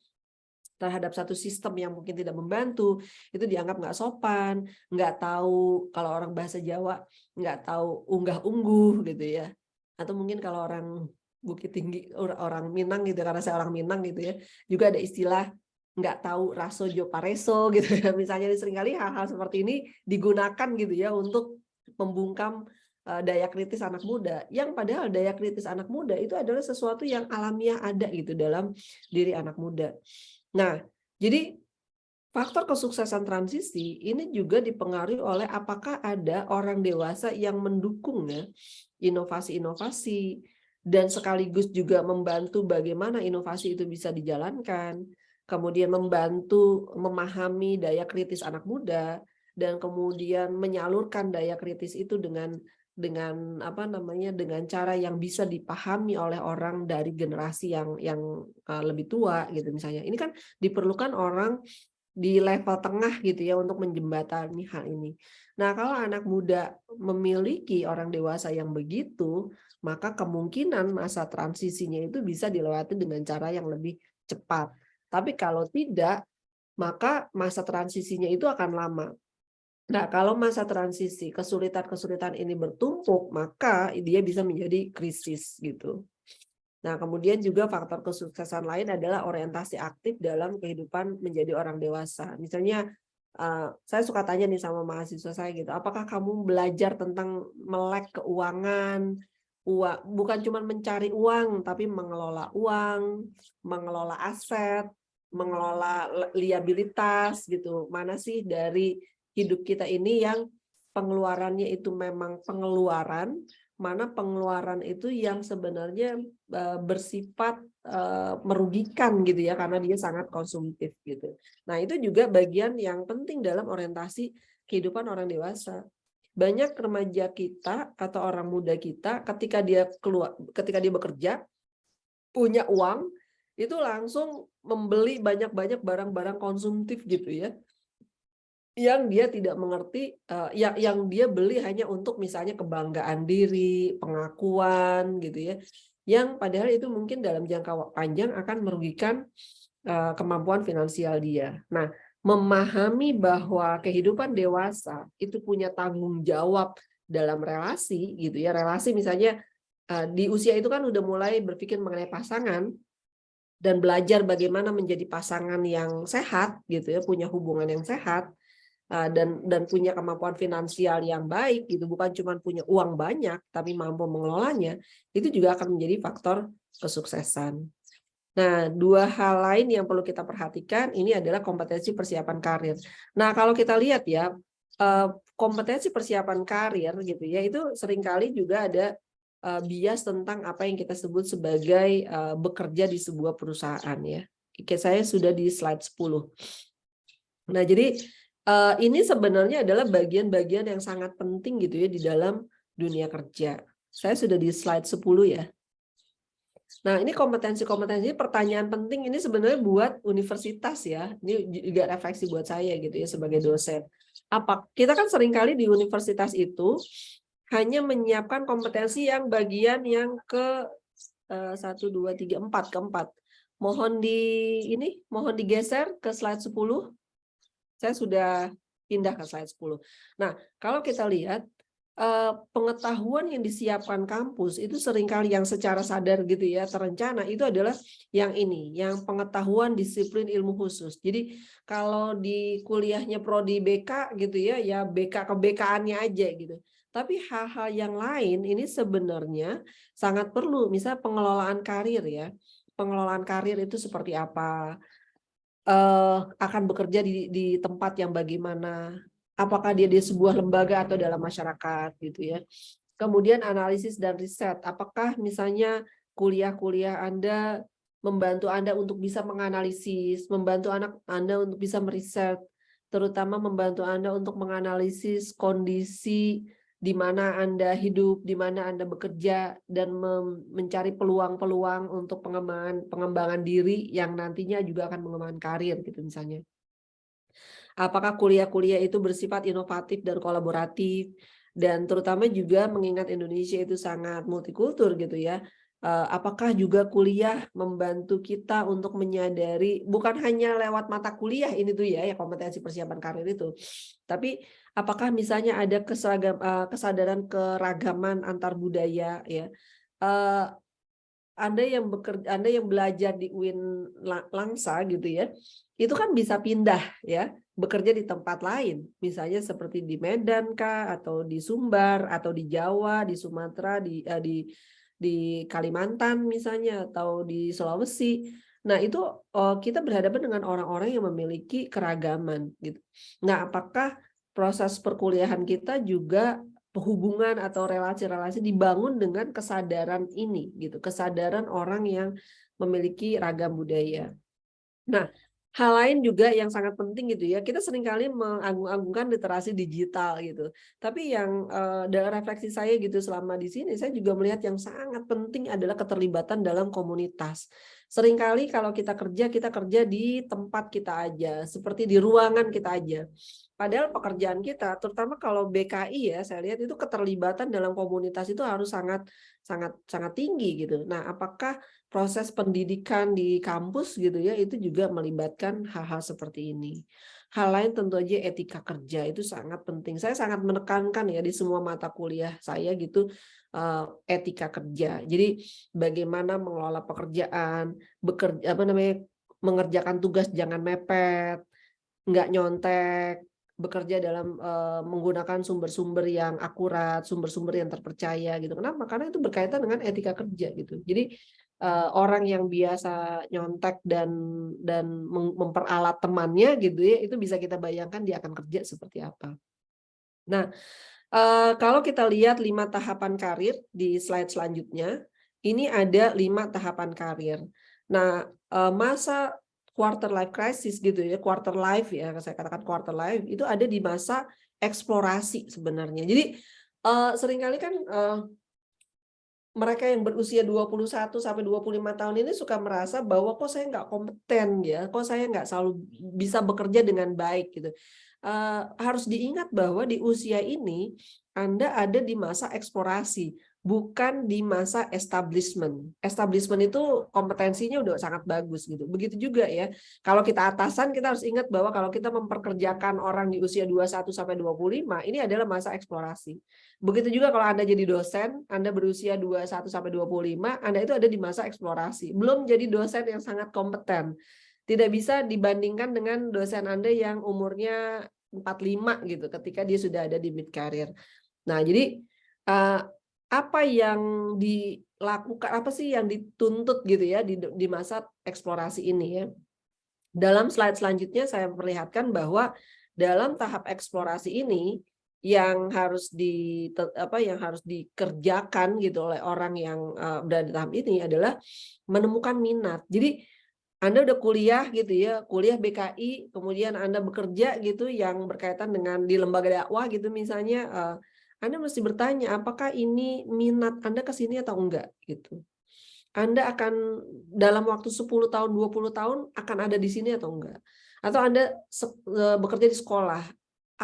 terhadap satu sistem yang mungkin tidak membantu, itu dianggap nggak sopan, nggak tahu, kalau orang bahasa Jawa nggak tahu unggah-ungguh gitu ya. Atau mungkin kalau orang Bukit Tinggi, orang Minang gitu, karena saya orang Minang gitu ya, juga ada istilah nggak tahu raso jo pareso gitu ya. Misalnya seringkali hal-hal seperti ini digunakan gitu ya untuk membungkam daya kritis anak muda, yang padahal daya kritis anak muda itu adalah sesuatu yang alamiah ada gitu dalam diri anak muda. Nah, jadi faktor kesuksesan transisi ini juga dipengaruhi oleh apakah ada orang dewasa yang mendukung ya inovasi-inovasi dan sekaligus juga membantu bagaimana inovasi itu bisa dijalankan, kemudian membantu memahami daya kritis anak muda dan kemudian menyalurkan daya kritis itu dengan cara yang bisa dipahami oleh orang dari generasi yang lebih tua gitu misalnya. Ini kan diperlukan orang di level tengah gitu ya untuk menjembatani hal ini. Nah, kalau anak muda memiliki orang dewasa yang begitu, maka kemungkinan masa transisinya itu bisa dilewati dengan cara yang lebih cepat. Tapi kalau tidak, maka masa transisinya itu akan lama. Nah, kalau masa transisi, kesulitan-kesulitan ini bertumpuk, maka dia bisa menjadi krisis gitu. Nah, kemudian juga faktor kesuksesan lain adalah orientasi aktif dalam kehidupan menjadi orang dewasa. Misalnya, saya suka tanya nih sama mahasiswa saya gitu, apakah kamu belajar tentang melek keuangan, bukan cuma mencari uang, tapi mengelola uang, mengelola aset, mengelola liabilitas gitu. Mana sih dari hidup kita ini yang pengeluarannya itu memang pengeluaran, mana pengeluaran itu yang sebenarnya bersifat merugikan gitu ya karena dia sangat konsumtif gitu. Nah, itu juga bagian yang penting dalam orientasi kehidupan orang dewasa. Banyak remaja kita atau orang muda kita ketika dia bekerja punya uang itu langsung membeli banyak-banyak barang-barang konsumtif gitu ya, yang dia tidak mengerti, yang dia beli hanya untuk misalnya kebanggaan diri, pengakuan gitu ya, yang padahal itu mungkin dalam jangka panjang akan merugikan kemampuan finansial dia. Nah, memahami bahwa kehidupan dewasa itu punya tanggung jawab dalam relasi gitu ya, relasi misalnya di usia itu kan udah mulai berpikir mengenai pasangan dan belajar bagaimana menjadi pasangan yang sehat gitu ya, punya hubungan yang sehat. Dan punya kemampuan finansial yang baik gitu, bukan cuma punya uang banyak tapi mampu mengelolanya, itu juga akan menjadi faktor kesuksesan. Nah, dua hal lain yang perlu kita perhatikan ini adalah kompetensi persiapan karir. Nah, kalau kita lihat ya, kompetensi persiapan karir gitu ya, itu seringkali juga ada bias tentang apa yang kita sebut sebagai bekerja di sebuah perusahaan ya. Oke, saya sudah di slide 10. Nah, jadi ini sebenarnya adalah bagian-bagian yang sangat penting gitu ya di dalam dunia kerja. Saya sudah di slide 10 ya. Nah, ini kompetensi-kompetensi pertanyaan penting ini sebenarnya buat universitas ya. Ini juga refleksi buat saya gitu ya sebagai dosen. Kita kan seringkali di universitas itu hanya menyiapkan kompetensi yang bagian yang ke 1, 2, 3, 4, keempat. Mohon digeser ke slide 10. Saya sudah pindah ke slide 10. Nah, kalau kita lihat pengetahuan yang disiapkan kampus itu seringkali yang secara sadar gitu ya, terencana itu adalah yang ini, yang pengetahuan disiplin ilmu khusus. Jadi kalau di kuliahnya prodi BK gitu ya, ya BK ke BK-annya aja gitu. Tapi hal-hal yang lain ini sebenarnya sangat perlu, misalnya pengelolaan karir ya. Pengelolaan karir itu seperti apa? Akan bekerja di tempat yang bagaimana? Apakah dia di sebuah lembaga atau dalam masyarakat gitu ya. Kemudian analisis dan riset. Apakah misalnya kuliah-kuliah Anda membantu Anda untuk bisa menganalisis, membantu anak Anda untuk bisa meriset, terutama membantu Anda untuk menganalisis kondisi di mana Anda hidup, di mana Anda bekerja, dan mencari peluang-peluang untuk pengembangan diri yang nantinya juga akan mengembangkan karir gitu misalnya. Apakah kuliah-kuliah itu bersifat inovatif dan kolaboratif, dan terutama juga mengingat Indonesia itu sangat multikultur gitu ya. Apakah juga kuliah membantu kita untuk menyadari bukan hanya lewat mata kuliah ini tuh ya kompetensi persiapan karir itu, tapi apakah misalnya ada kesadaran keragaman antar budaya ya. Anda yang belajar di UIN Langsa gitu ya, itu kan bisa pindah ya, bekerja di tempat lain, misalnya seperti di Medan kah, atau di Sumbar, atau di Jawa, di Sumatera, di Kalimantan misalnya, atau di Sulawesi. Nah itu kita berhadapan dengan orang-orang yang memiliki keragaman gitu. Nah, apakah proses perkuliahan kita juga hubungan atau relasi-relasi dibangun dengan kesadaran ini gitu, kesadaran orang yang memiliki ragam budaya. Nah, hal lain juga yang sangat penting gitu ya, kita seringkali mengagung-agungkan literasi digital gitu. Tapi yang dalam refleksi saya gitu selama di sini, saya juga melihat yang sangat penting adalah keterlibatan dalam komunitas. Seringkali kalau kita kerja di tempat kita aja, seperti di ruangan kita aja. Padahal pekerjaan kita, terutama kalau BKI ya, saya lihat itu keterlibatan dalam komunitas itu harus sangat tinggi gitu. Nah, apakah proses pendidikan di kampus gitu ya, itu juga melibatkan hal-hal seperti ini. Hal lain tentu aja etika kerja itu sangat penting. Saya sangat menekankan ya di semua mata kuliah saya gitu, etika kerja. Jadi bagaimana mengelola pekerjaan, mengerjakan tugas jangan mepet, nggak nyontek, bekerja dalam menggunakan sumber-sumber yang akurat, sumber-sumber yang terpercaya gitu. Kenapa? Karena itu berkaitan dengan etika kerja gitu. Jadi orang yang biasa nyontek dan memperalat temannya gitu ya, itu bisa kita bayangkan dia akan kerja seperti apa. Nah, kalau kita lihat 5 tahapan karir di slide selanjutnya, ini ada 5 tahapan karir. Nah, masa quarter life crisis gitu ya, quarter life ya, saya katakan quarter life itu ada di masa eksplorasi sebenarnya. Jadi seringkali kan mereka yang berusia 21 sampai 25 tahun ini suka merasa bahwa kok saya nggak kompeten ya, kok saya nggak selalu bisa bekerja dengan baik gitu. Harus diingat bahwa di usia ini Anda ada di masa eksplorasi, bukan di masa establishment. Establishment itu kompetensinya udah sangat bagus gitu. Begitu juga ya. Kalau kita atasan, kita harus ingat bahwa kalau kita memperkerjakan orang di usia 21 sampai 25, ini adalah masa eksplorasi. Begitu juga kalau Anda jadi dosen, Anda berusia 21 sampai 25, Anda itu ada di masa eksplorasi. Belum jadi dosen yang sangat kompeten. Tidak bisa dibandingkan dengan dosen Anda yang umurnya 45 gitu ketika dia sudah ada di mid career. Nah, jadi apa yang dilakukan, apa sih yang dituntut gitu ya di masa eksplorasi ini ya. Dalam slide selanjutnya saya perlihatkan bahwa dalam tahap eksplorasi ini yang harus dikerjakan gitu oleh orang yang berada di tahap ini adalah menemukan minat. Jadi Anda udah kuliah gitu ya, kuliah BKI, kemudian Anda bekerja gitu yang berkaitan dengan di lembaga dakwah gitu misalnya, Anda mesti bertanya apakah ini minat Anda ke sini atau enggak gitu. Anda akan dalam waktu 10 tahun, 20 tahun akan ada di sini atau enggak. Atau Anda bekerja di sekolah,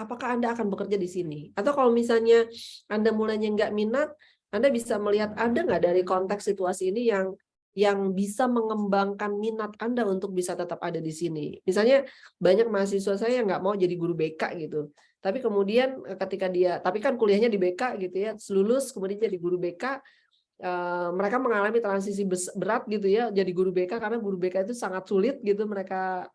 apakah Anda akan bekerja di sini? Atau kalau misalnya Anda mulainya enggak minat, Anda bisa melihat ada enggak dari konteks situasi ini yang bisa mengembangkan minat Anda untuk bisa tetap ada di sini. Misalnya banyak mahasiswa saya yang nggak mau jadi guru BK gitu. Tapi kemudian ketika tapi kan kuliahnya di BK gitu ya, lulus kemudian jadi guru BK, mereka mengalami transisi berat gitu ya, jadi guru BK karena guru BK itu sangat sulit gitu. Mereka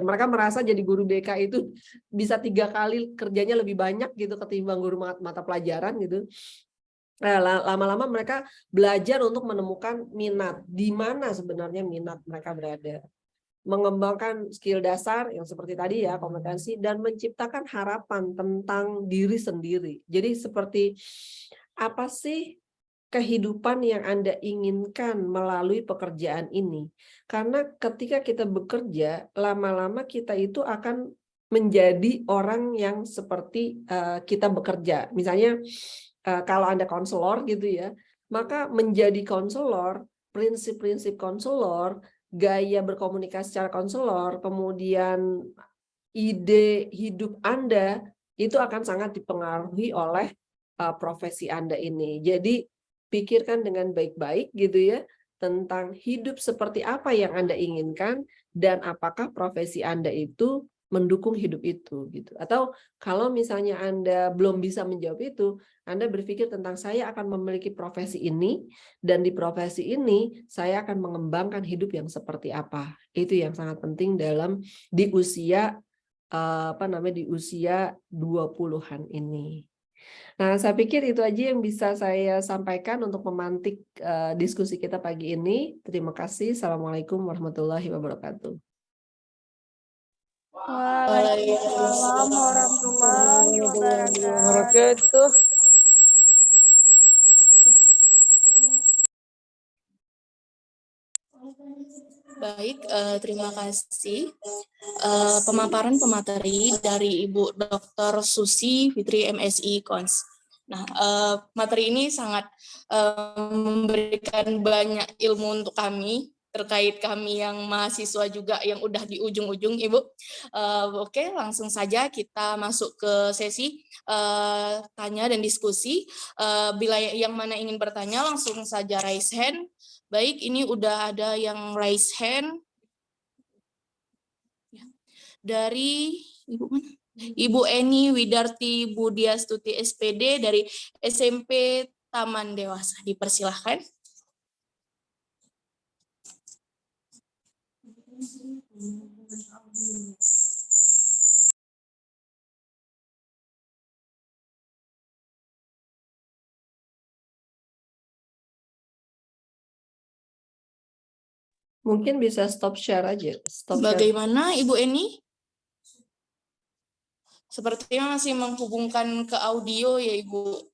mereka merasa jadi guru BK itu bisa 3 kali kerjanya lebih banyak gitu ketimbang guru mata pelajaran gitu. Lama-lama mereka belajar untuk menemukan minat, di mana sebenarnya minat mereka berada. Mengembangkan skill dasar yang seperti tadi ya, kompetensi, dan menciptakan harapan tentang diri sendiri. Jadi seperti apa sih kehidupan yang Anda inginkan melalui pekerjaan ini? Karena ketika kita bekerja, lama-lama kita itu akan menjadi orang yang seperti kita bekerja. Misalnya kalau Anda konselor gitu ya, maka menjadi konselor, prinsip-prinsip konselor, gaya berkomunikasi secara konselor, kemudian ide hidup Anda itu akan sangat dipengaruhi oleh profesi Anda ini. Jadi pikirkan dengan baik-baik gitu ya tentang hidup seperti apa yang Anda inginkan dan apakah profesi Anda itu mendukung hidup itu gitu. Atau kalau misalnya Anda belum bisa menjawab itu, Anda berpikir tentang saya akan memiliki profesi ini dan di profesi ini saya akan mengembangkan hidup yang seperti apa. Itu yang sangat penting di usia di usia 20-an ini. Nah, saya pikir itu aja yang bisa saya sampaikan untuk memantik diskusi kita pagi ini. Terima kasih. Assalamualaikum warahmatullahi wabarakatuh. Waalaikumsalam warahmatullahi wabarakatuh. Baik, terima kasih. Pemaparan pemateri dari Ibu Dr. Susi Fitri MSI Kons. Nah, materi ini sangat memberikan banyak ilmu untuk kami, terkait kami yang mahasiswa juga yang udah di ujung-ujung, Ibu. Oke, langsung saja kita masuk ke sesi tanya dan diskusi. Bila yang mana ingin bertanya, langsung saja raise hand. Baik, ini udah ada yang raise hand. Dari Ibu mana? Ibu Eni Widarti Budiastuti SPD dari SMP Taman Dewasa. Dipersilahkan. Mungkin bisa stop share aja. Bagaimana Ibu Eni? Sepertinya masih menghubungkan ke audio ya Ibu.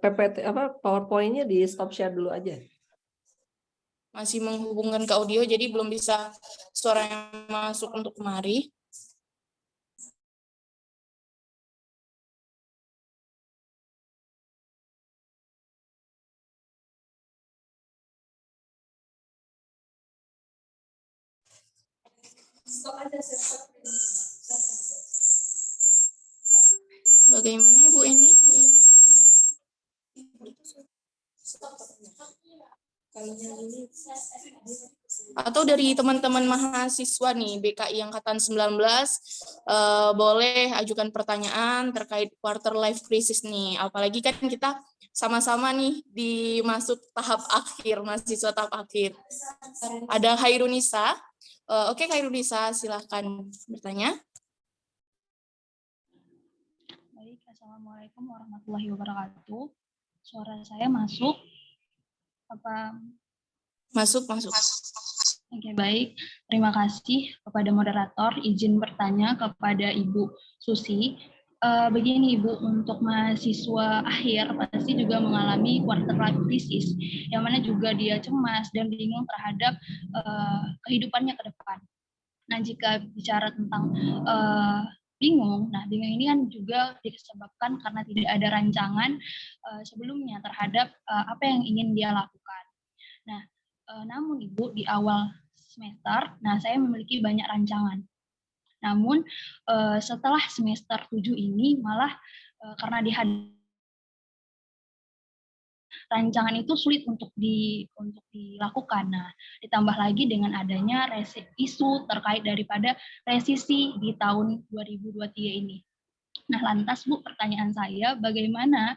PPT PowerPoint-nya di stop share dulu aja. Masih menghubungkan ke audio, jadi belum bisa suara yang masuk untuk kemari. Bagaimana Ibu Eni? Atau dari teman-teman mahasiswa nih BKI Angkatan 19 boleh ajukan pertanyaan terkait quarter life crisis nih. Apalagi kan kita sama-sama nih di masuk tahap akhir, mahasiswa tahap akhir. Ada Khairunisa. Oke Khairunisa, silahkan bertanya. Baik, Assalamualaikum warahmatullahi wabarakatuh. Suara saya masuk? Apa? Masuk. Oke, baik. Terima kasih kepada moderator. Izin bertanya kepada Ibu Susi. Begini Ibu, untuk mahasiswa akhir pasti juga mengalami quarter life crisis, yang mana juga dia cemas dan bingung terhadap kehidupannya ke depan. Nah, jika bicara tentang bingung ini kan juga disebabkan karena tidak ada rancangan sebelumnya terhadap apa yang ingin dia lakukan. Nah, namun Ibu, di awal semester, saya memiliki banyak rancangan. Namun setelah semester 7 ini malah karena rancangan itu sulit untuk dilakukan. Nah, ditambah lagi dengan adanya isu terkait daripada resisi di tahun 2023 ini. Nah, lantas Bu, pertanyaan saya, bagaimana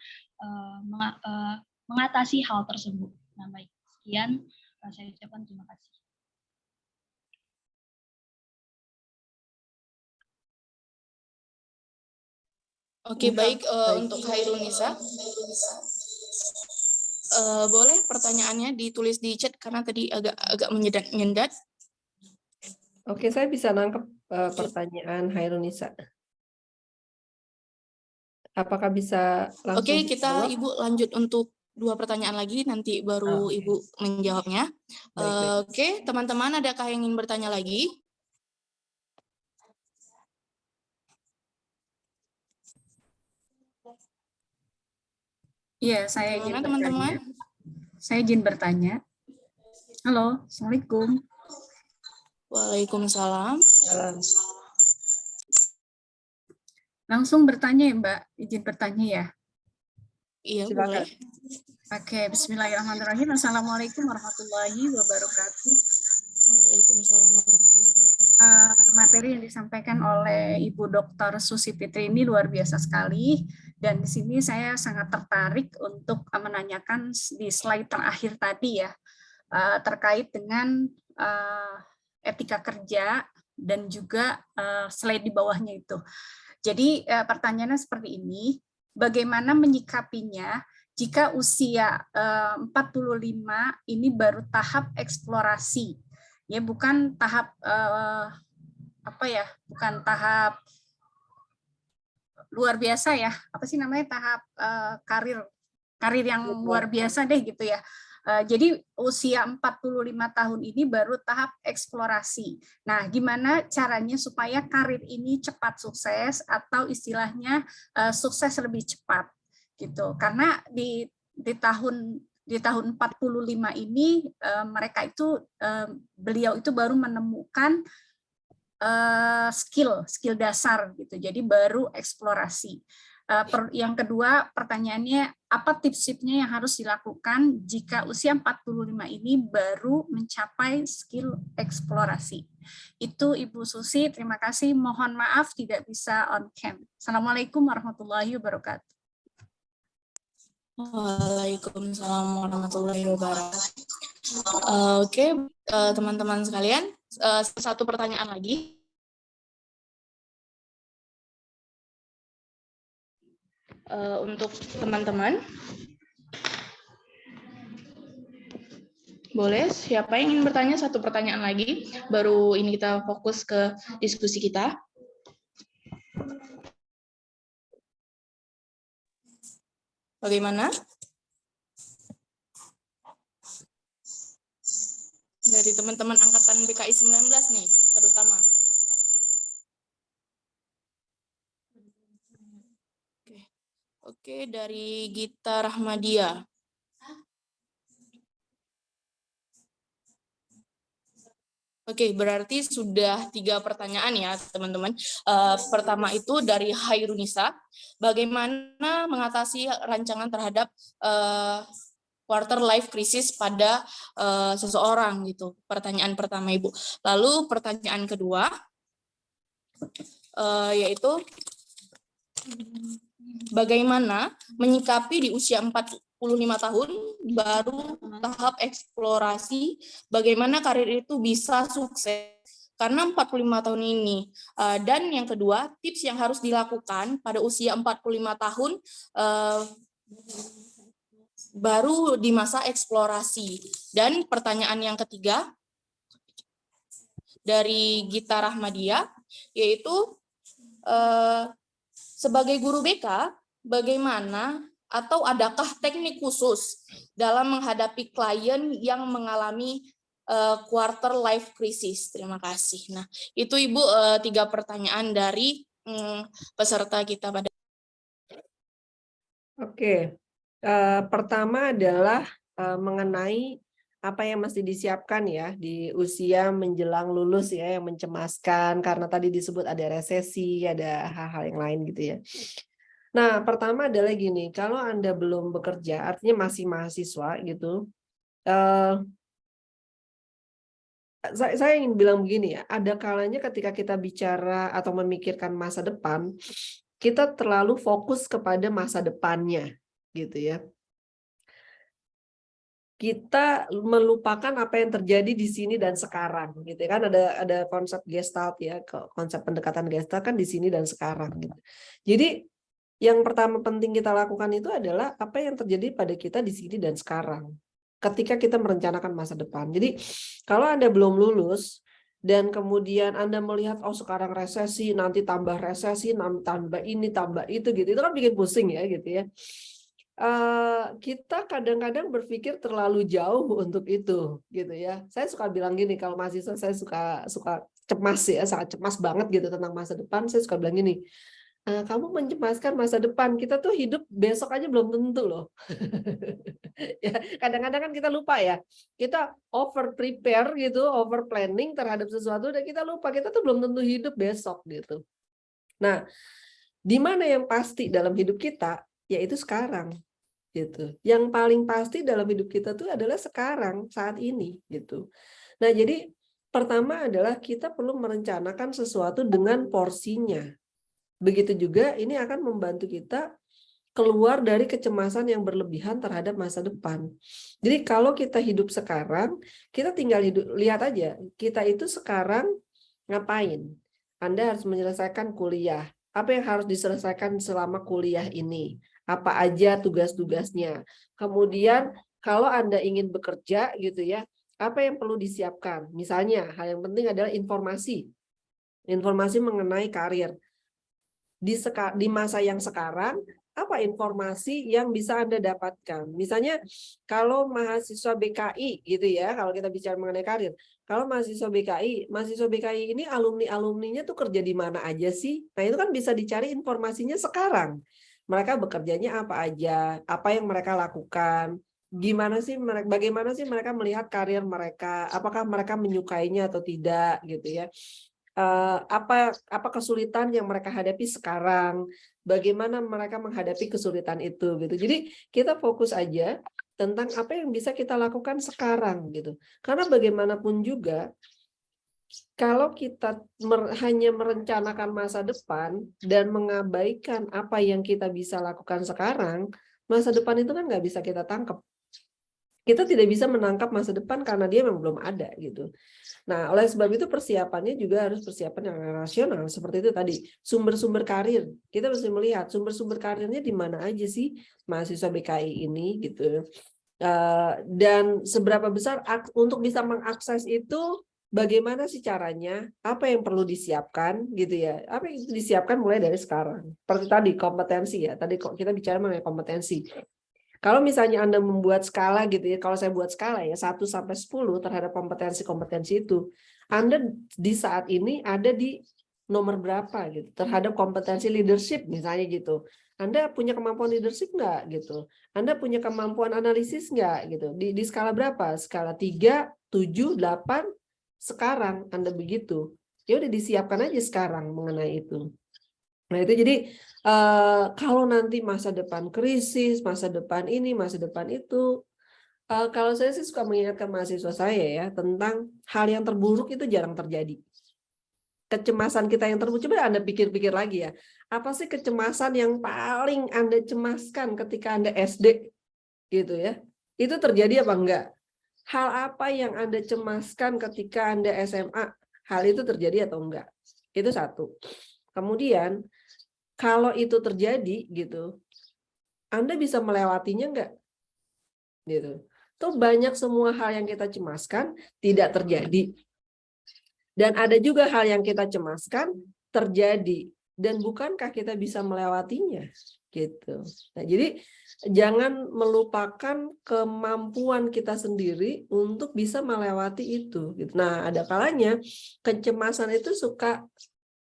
mengatasi hal tersebut? Nah, baik, sekian saya ucapkan terima kasih. Oke, baik. Untuk Hairunisa, boleh pertanyaannya ditulis di chat karena tadi agak menyendat. Oke, saya bisa nangkep pertanyaan Hairunisa. Apakah bisa langsung? Oke, kita Ibu lanjut untuk 2 pertanyaan lagi, nanti baru Ibu menjawabnya. Baik. Oke, teman-teman, adakah yang ingin bertanya lagi? Iya, saya izin bertanya. Teman-teman? Saya izin bertanya. Halo, Assalamualaikum. Waalaikumsalam. Langsung bertanya ya, Mbak. Izin bertanya ya. Iya, boleh. Oke, bismillahirrahmanirrahim. Assalamualaikum warahmatullahi wabarakatuh. Waalaikumsalam warahmatullahi wabarakatuh. Materi yang disampaikan oleh Ibu Dr. Susi Fitri ini luar biasa sekali. Dan di sini saya sangat tertarik untuk menanyakan di slide terakhir tadi ya, terkait dengan etika kerja dan juga slide di bawahnya itu. Jadi pertanyaannya seperti ini, bagaimana menyikapinya jika usia 45 ini baru tahap eksplorasi, ya bukan tahap bukan tahap luar biasa ya, apa sih namanya, tahap karir yang luar biasa deh gitu ya. Jadi usia 45 tahun ini baru tahap eksplorasi. Nah, gimana caranya supaya karir ini cepat sukses atau istilahnya sukses lebih cepat gitu. Karena di tahun 45 ini mereka itu beliau itu baru menemukan skill dasar gitu. Jadi baru eksplorasi. Yang kedua, pertanyaannya, apa tips-tipsnya yang harus dilakukan jika usia 45 ini baru mencapai skill eksplorasi? Itu Ibu Susi, terima kasih. Mohon maaf tidak bisa on cam. Assalamualaikum warahmatullahi wabarakatuh. Waalaikumsalam warahmatullahi wabarakatuh. Oke, teman-teman sekalian, satu pertanyaan lagi. Untuk teman-teman, boleh siapa yang ingin bertanya satu pertanyaan lagi, baru ini kita fokus ke diskusi kita. Bagaimana? Dari teman-teman angkatan BKI 19 nih, terutama. Oke, dari Gita Rahmadia. Oke, berarti sudah 3 pertanyaan ya, teman-teman. Pertama itu dari Hairunisa, bagaimana mengatasi rancangan terhadap quarter life crisis pada seseorang gitu. Pertanyaan pertama Ibu. Lalu pertanyaan kedua yaitu bagaimana menyikapi di usia 45 tahun baru tahap eksplorasi bagaimana karir itu bisa sukses karena 45 tahun ini. Dan yang kedua, tips yang harus dilakukan pada usia 45 tahun baru di masa eksplorasi. Dan pertanyaan yang ketiga dari Gita Rahmadia, yaitu Sebagai guru BK, bagaimana atau adakah teknik khusus dalam menghadapi klien yang mengalami quarter life crisis? Terima kasih. Nah, itu Ibu 3 pertanyaan dari peserta kita pada. Oke, pertama adalah mengenai apa yang mesti disiapkan ya di usia menjelang lulus ya, yang mencemaskan karena tadi disebut ada resesi, ada hal-hal yang lain gitu ya. Nah, pertama adalah gini, kalau Anda belum bekerja, artinya masih mahasiswa gitu, saya ingin bilang begini ya, ada kalanya ketika kita bicara atau memikirkan masa depan, kita terlalu fokus kepada masa depannya, gitu ya. Kita melupakan apa yang terjadi di sini dan sekarang, gitu kan? Ada konsep Gestalt ya, konsep pendekatan Gestalt kan di sini dan sekarang. Gitu. Jadi yang pertama penting kita lakukan itu adalah apa yang terjadi pada kita di sini dan sekarang, ketika kita merencanakan masa depan. Jadi kalau Anda belum lulus dan kemudian Anda melihat oh sekarang resesi, nanti tambah resesi, tambah ini, tambah itu gitu, itu kan bikin pusing ya gitu ya. Kita kadang-kadang berpikir terlalu jauh untuk itu gitu ya. Saya suka bilang gini, kalau mahasiswa saya suka cemas ya, sangat cemas banget gitu tentang masa depan. Saya suka bilang gini, kamu mencemaskan masa depan, kita tuh hidup besok aja belum tentu loh. Ya, kadang-kadang kan kita lupa ya, kita over prepare gitu, over planning terhadap sesuatu dan kita lupa kita tuh belum tentu hidup besok gitu. Nah, di mana yang pasti dalam hidup kita, yaitu sekarang gitu. Yang paling pasti dalam hidup kita tuh adalah sekarang, saat ini gitu. Nah, jadi pertama adalah kita perlu merencanakan sesuatu dengan porsinya. Begitu juga ini akan membantu kita keluar dari kecemasan yang berlebihan terhadap masa depan. Jadi kalau kita hidup sekarang, kita tinggal lihat aja, kita itu sekarang ngapain? Anda harus menyelesaikan kuliah. Apa yang harus diselesaikan selama kuliah ini? Apa aja tugas-tugasnya? Kemudian kalau Anda ingin bekerja gitu ya, apa yang perlu disiapkan? Misalnya, hal yang penting adalah informasi. Informasi mengenai karir. Di masa yang sekarang, apa informasi yang bisa Anda dapatkan? Misalnya kalau mahasiswa BKI gitu ya, kalau kita bicara mengenai karir, kalau mahasiswa BKI ini alumninya tuh kerja di mana aja sih? Nah, itu kan bisa dicari informasinya sekarang. Mereka bekerjanya apa aja, apa yang mereka lakukan, bagaimana sih mereka melihat karir mereka, apakah mereka menyukainya atau tidak gitu ya. Apa kesulitan yang mereka hadapi sekarang, bagaimana mereka menghadapi kesulitan itu gitu. Jadi kita fokus aja tentang apa yang bisa kita lakukan sekarang gitu. Karena bagaimanapun juga kalau kita hanya merencanakan masa depan dan mengabaikan apa yang kita bisa lakukan sekarang, masa depan itu kan nggak bisa kita tangkap. Kita tidak bisa menangkap masa depan karena dia memang belum ada gitu. Nah, oleh sebab itu persiapannya juga harus persiapan yang rasional. Seperti itu tadi, sumber-sumber karir. Kita mesti melihat sumber-sumber karirnya di mana aja sih mahasiswa BKI ini gitu. Dan seberapa besar untuk bisa mengakses itu, bagaimana sih caranya, apa yang perlu disiapkan gitu ya. Apa yang disiapkan mulai dari sekarang. Seperti tadi kompetensi ya. Tadi kita bicara mengenai kompetensi. Kalau misalnya Anda membuat skala gitu ya, kalau saya buat skala ya 1 sampai 10 terhadap kompetensi-kompetensi itu, Anda di saat ini ada di nomor berapa gitu terhadap kompetensi leadership misalnya gitu. Anda punya kemampuan leadership nggak gitu? Anda punya kemampuan analisis nggak gitu? Di skala berapa? Skala 3, 7, 8 sekarang Anda begitu. Ya udah disiapkan aja sekarang mengenai itu. Nah itu jadi kalau nanti masa depan krisis, masa depan ini, masa depan itu, kalau saya sih suka mengingatkan mahasiswa saya ya tentang hal yang terburuk itu jarang terjadi. Kecemasan kita yang terburuk, coba Anda pikir-pikir lagi ya, apa sih kecemasan yang paling Anda cemaskan ketika Anda SD gitu ya? Itu terjadi apa enggak? Hal apa yang Anda cemaskan ketika Anda SMA? Hal itu terjadi atau enggak? Itu satu. Kemudian kalau itu terjadi gitu, Anda bisa melewatinya enggak? Gitu. Tuh banyak semua hal yang kita cemaskan tidak terjadi. Dan ada juga hal yang kita cemaskan terjadi. dan bukankah kita bisa melewatinya gitu. Nah, jadi jangan melupakan kemampuan kita sendiri untuk bisa melewati itu gitu. Nah, ada kalanya kecemasan itu suka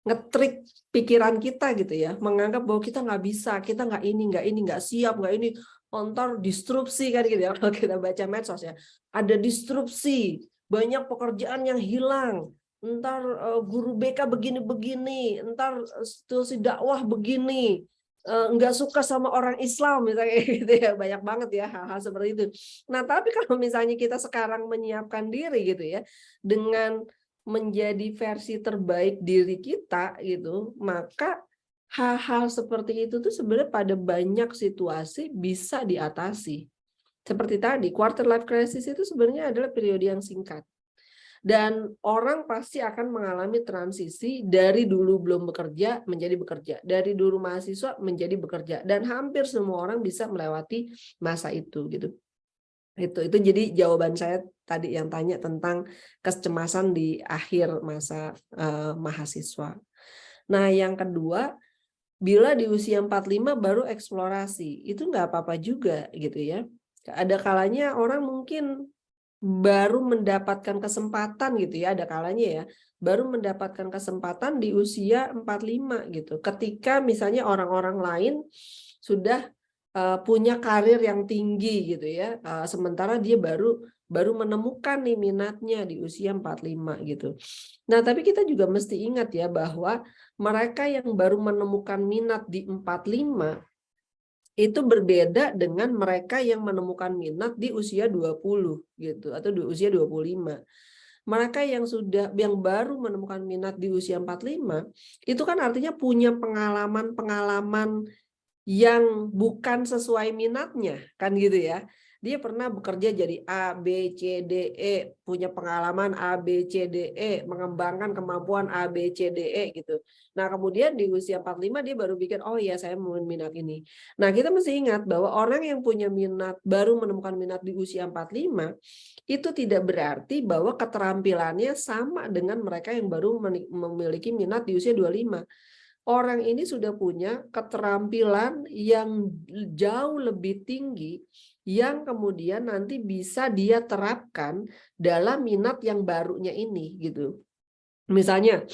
ngetrik pikiran kita gitu ya, menganggap bahwa kita nggak bisa, kita nggak ini, nggak siap, nggak ini, ntar disrupsi kan gitu ya. Kalau kita baca medsos ya, ada disrupsi, banyak pekerjaan yang hilang, ntar guru BK begini-begini, ntar institusi dakwah begini, nggak suka sama orang Islam misalnya gitu ya, banyak banget ya hal-hal seperti itu. Nah, tapi kalau misalnya kita sekarang menyiapkan diri gitu ya, dengan menjadi versi terbaik diri kita gitu, maka hal-hal seperti itu tuh sebenarnya pada banyak situasi bisa diatasi. Seperti tadi, quarter life crisis itu sebenarnya adalah periode yang singkat. Dan orang pasti akan mengalami transisi dari dulu belum bekerja menjadi bekerja, dari dulu mahasiswa menjadi bekerja, dan hampir semua orang bisa melewati masa itu gitu. Itu jadi jawaban saya tadi yang tanya tentang kecemasan di akhir masa mahasiswa. Nah, yang kedua, bila di usia 45 baru eksplorasi, itu nggak apa-apa juga gitu ya. Ada kalanya orang mungkin baru mendapatkan kesempatan gitu ya, ada kalanya ya, baru mendapatkan kesempatan di usia 45 gitu. Ketika misalnya orang-orang lain sudah punya karir yang tinggi gitu ya, sementara dia baru menemukan nih minatnya di usia 45 gitu. Nah, tapi kita juga mesti ingat ya bahwa mereka yang baru menemukan minat di 45 itu berbeda dengan mereka yang menemukan minat di usia 20 gitu atau di usia 25. Mereka yang baru menemukan minat di usia 45 itu kan artinya punya pengalaman yang bukan sesuai minatnya kan gitu ya. Dia pernah bekerja jadi A, B, C, D, E, punya pengalaman A, B, C, D, E, mengembangkan kemampuan A, B, C, D, E gitu. Nah, kemudian di usia 45 dia baru pikir, oh iya saya mau minat ini. Nah, kita mesti ingat bahwa orang yang punya minat, baru menemukan minat di usia 45, itu tidak berarti bahwa keterampilannya sama dengan mereka yang baru memiliki minat di usia 25. Orang ini sudah punya keterampilan yang jauh lebih tinggi yang kemudian nanti bisa dia terapkan dalam minat yang barunya ini gitu. Misalnya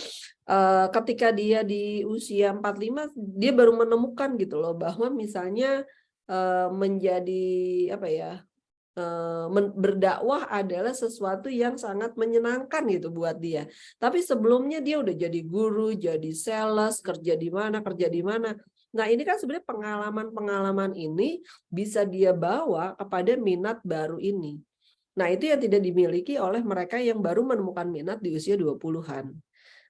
ketika dia di usia 45 dia baru menemukan gitu loh bahwa misalnya menjadi apa ya, berdakwah adalah sesuatu yang sangat menyenangkan gitu buat dia. Tapi sebelumnya dia udah jadi guru, jadi sales, kerja di mana. Nah, ini kan sebenarnya pengalaman-pengalaman ini bisa dia bawa kepada minat baru ini. Nah, itu yang tidak dimiliki oleh mereka yang baru menemukan minat di usia 20-an.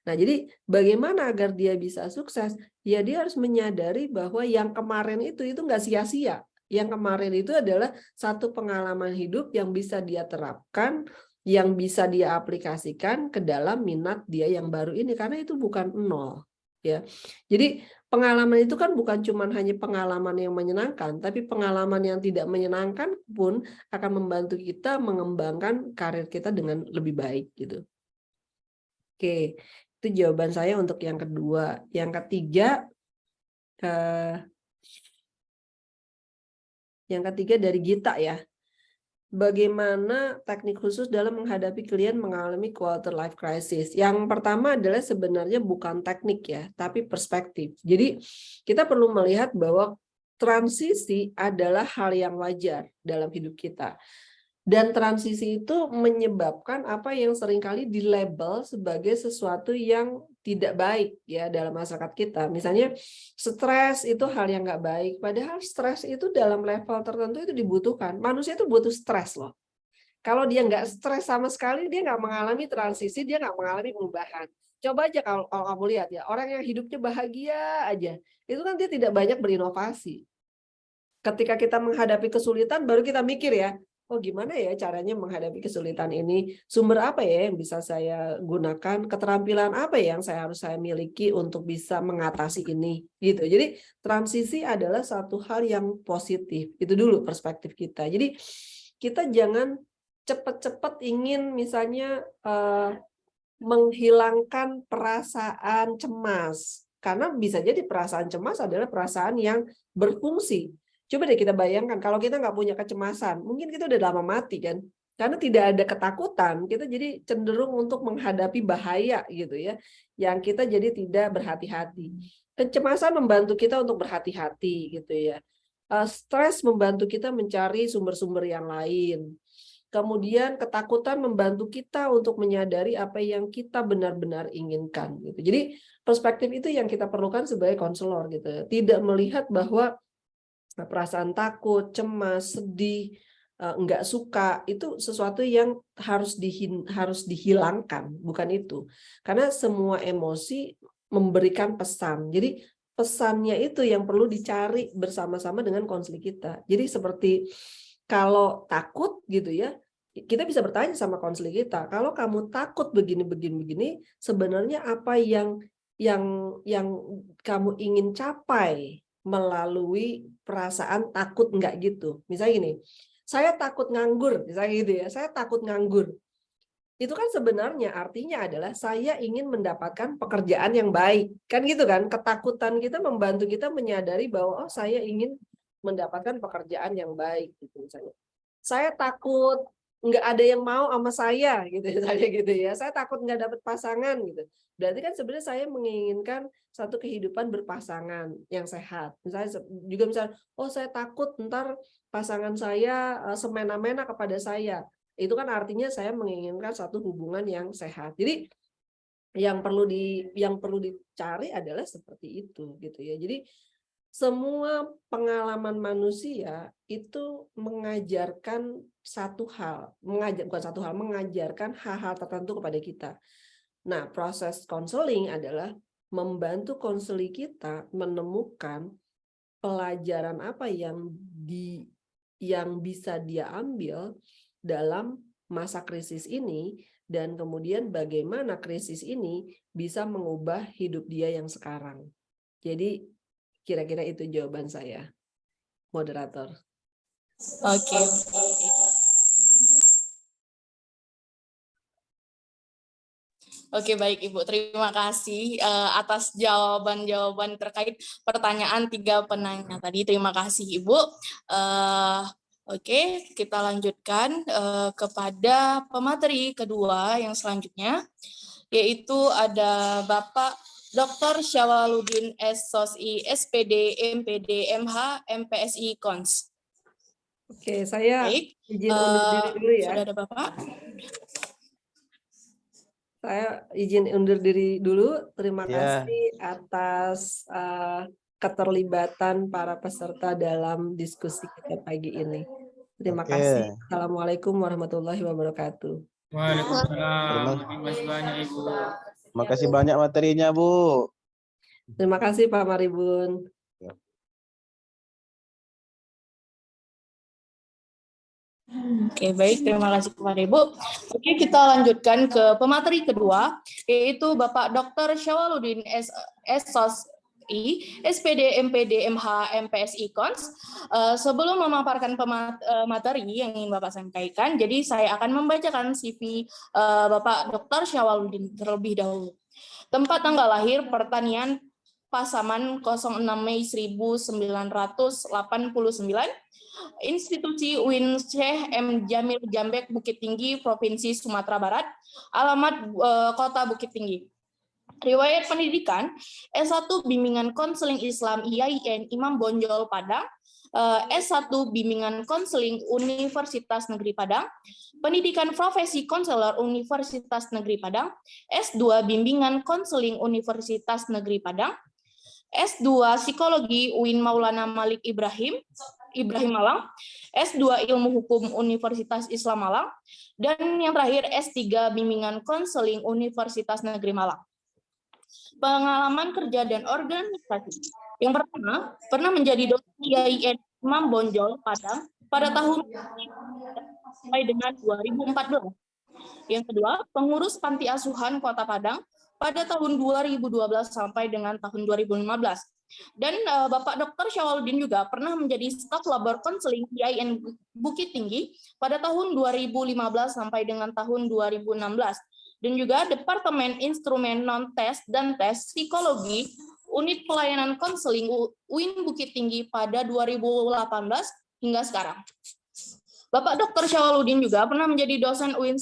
Nah, jadi bagaimana agar dia bisa sukses? Ya, dia harus menyadari bahwa yang kemarin itu nggak sia-sia. Yang kemarin itu adalah satu pengalaman hidup yang bisa dia terapkan, yang bisa dia aplikasikan ke dalam minat dia yang baru ini, karena itu bukan nol. Ya, jadi pengalaman itu kan bukan cuma hanya pengalaman yang menyenangkan, tapi pengalaman yang tidak menyenangkan pun akan membantu kita mengembangkan karir kita dengan lebih baik gitu. Oke, itu jawaban saya untuk yang kedua. Yang ketiga, dari Gita ya. Bagaimana teknik khusus dalam menghadapi klien mengalami quarter life crisis? Yang pertama adalah sebenarnya bukan teknik ya, tapi perspektif. Jadi kita perlu melihat bahwa transisi adalah hal yang wajar dalam hidup kita. Dan transisi itu menyebabkan apa yang seringkali dilabel sebagai sesuatu yang tidak baik ya dalam masyarakat kita. Misalnya stres itu hal yang nggak baik. Padahal stres itu dalam level tertentu itu dibutuhkan. Manusia itu butuh stres loh. Kalau dia nggak stres sama sekali, dia nggak mengalami transisi, dia nggak mengalami perubahan. Coba aja kalau kamu lihat ya, orang yang hidupnya bahagia aja, itu kan dia tidak banyak berinovasi. Ketika kita menghadapi kesulitan, baru kita mikir ya, oh gimana ya caranya menghadapi kesulitan ini, sumber apa ya yang bisa saya gunakan, keterampilan apa yang harus saya miliki untuk bisa mengatasi ini gitu. Jadi transisi adalah satu hal yang positif, itu dulu perspektif kita. Jadi kita jangan cepat-cepat ingin misalnya menghilangkan perasaan cemas, Karena bisa jadi perasaan cemas adalah perasaan yang berfungsi. Coba deh kita bayangkan, kalau kita nggak punya kecemasan, mungkin kita udah lama mati kan. Karena tidak ada ketakutan, kita jadi cenderung untuk menghadapi bahaya gitu ya. Yang kita jadi tidak berhati-hati. Kecemasan membantu kita untuk berhati-hati gitu ya. Stres membantu kita mencari sumber-sumber yang lain. Kemudian ketakutan membantu kita untuk menyadari apa yang kita benar-benar inginkan gitu. Jadi perspektif itu yang kita perlukan sebagai konselor gitu. Tidak melihat bahwa perasaan takut, cemas, sedih, enggak suka itu sesuatu yang harus dihilangkan, bukan itu. Karena semua emosi memberikan pesan. Jadi pesannya itu yang perlu dicari bersama-sama dengan konseling kita. Jadi seperti kalau takut gitu ya, kita bisa bertanya sama konseling kita, kalau kamu takut begini, sebenarnya apa yang kamu ingin capai melalui perasaan takut enggak gitu. Misalnya gini, saya takut nganggur, misalnya gitu ya, saya takut nganggur. Itu kan sebenarnya artinya adalah saya ingin mendapatkan pekerjaan yang baik. Kan gitu kan, ketakutan kita membantu kita menyadari bahwa oh saya ingin mendapatkan pekerjaan yang baik gitu misalnya. Saya takut nggak ada yang mau sama saya gitu misalnya gitu ya. Saya takut nggak dapat pasangan gitu. Berarti kan sebenarnya saya menginginkan satu kehidupan berpasangan yang sehat. Misalnya juga misalnya, oh saya takut ntar pasangan saya semena-mena kepada saya. Itu kan artinya saya menginginkan satu hubungan yang sehat. Jadi yang perlu dicari adalah seperti itu gitu ya. Jadi semua pengalaman manusia itu mengajarkan mengajarkan hal-hal tertentu kepada kita. Nah, proses konseling adalah membantu konseling kita menemukan pelajaran apa yang bisa dia ambil dalam masa krisis ini, dan kemudian bagaimana krisis ini bisa mengubah hidup dia yang sekarang. Jadi kira-kira itu jawaban saya, moderator. Oke. Oke, baik Ibu. Terima kasih atas jawaban-jawaban terkait pertanyaan 3 penanya tadi. Terima kasih Ibu. Oke, kita lanjutkan kepada pemateri kedua yang selanjutnya, yaitu ada Bapak Dr. Syawaludin S. SOSI, SPD, MPD, MH, MPSI, Kons. Oke, saya izin undur diri dulu ya. Sudah ada Bapak? Saya izin undur diri dulu. Terima kasih atas keterlibatan para peserta dalam diskusi kita pagi ini. Terima kasih. Assalamualaikum warahmatullahi wabarakatuh. Waalaikumsalam. Terima kasih banyak Ibu. Terima kasih banyak materinya, Bu. Terima kasih Pak Maribun. Oke, baik. Terima kasih kepada Ibu. Oke, kita lanjutkan ke pemateri kedua, yaitu Bapak Dr. Syawaludin S. SOSI, SPD, MPD, MH, MPSI, Kons. Sebelum memaparkan materi yang ingin Bapak sampaikan, jadi saya akan membacakan CV Bapak Dr. Syawaludin terlebih dahulu. Tempat tanggal lahir Pertanian Pasaman 06 Mei 1989, Institusi UIN Syekh M. Jamil Jambek Bukit Tinggi, Provinsi Sumatera Barat, alamat Kota Bukit Tinggi. Riwayat pendidikan, S1 Bimbingan Konseling Islam IAIN Imam Bonjol Padang, S1 Bimbingan Konseling Universitas Negeri Padang, Pendidikan Profesi Konselor Universitas Negeri Padang, S2 Bimbingan Konseling Universitas Negeri Padang, S2 Psikologi UIN Maulana Malik Ibrahim Malang, S2 Ilmu Hukum Universitas Islam Malang, dan yang terakhir S3 Bimbingan Konseling Universitas Negeri Malang. Pengalaman kerja dan organisasi. Yang pertama, pernah menjadi dosen IAIN Imam Bonjol Padang pada tahun sampai dengan 2014. Yang kedua, pengurus Panti Asuhan Kota Padang pada tahun 2012 sampai dengan tahun 2015. Dan Bapak Dr. Syawaludin juga pernah menjadi staf labor konseling IAIN Bukit Tinggi pada tahun 2015 sampai dengan tahun 2016. Dan juga Departemen Instrumen Non-Tes dan Tes Psikologi unit pelayanan konseling UIN Bukit Tinggi pada 2018 hingga sekarang. Bapak Dr. Syawaludin juga pernah menjadi dosen UIN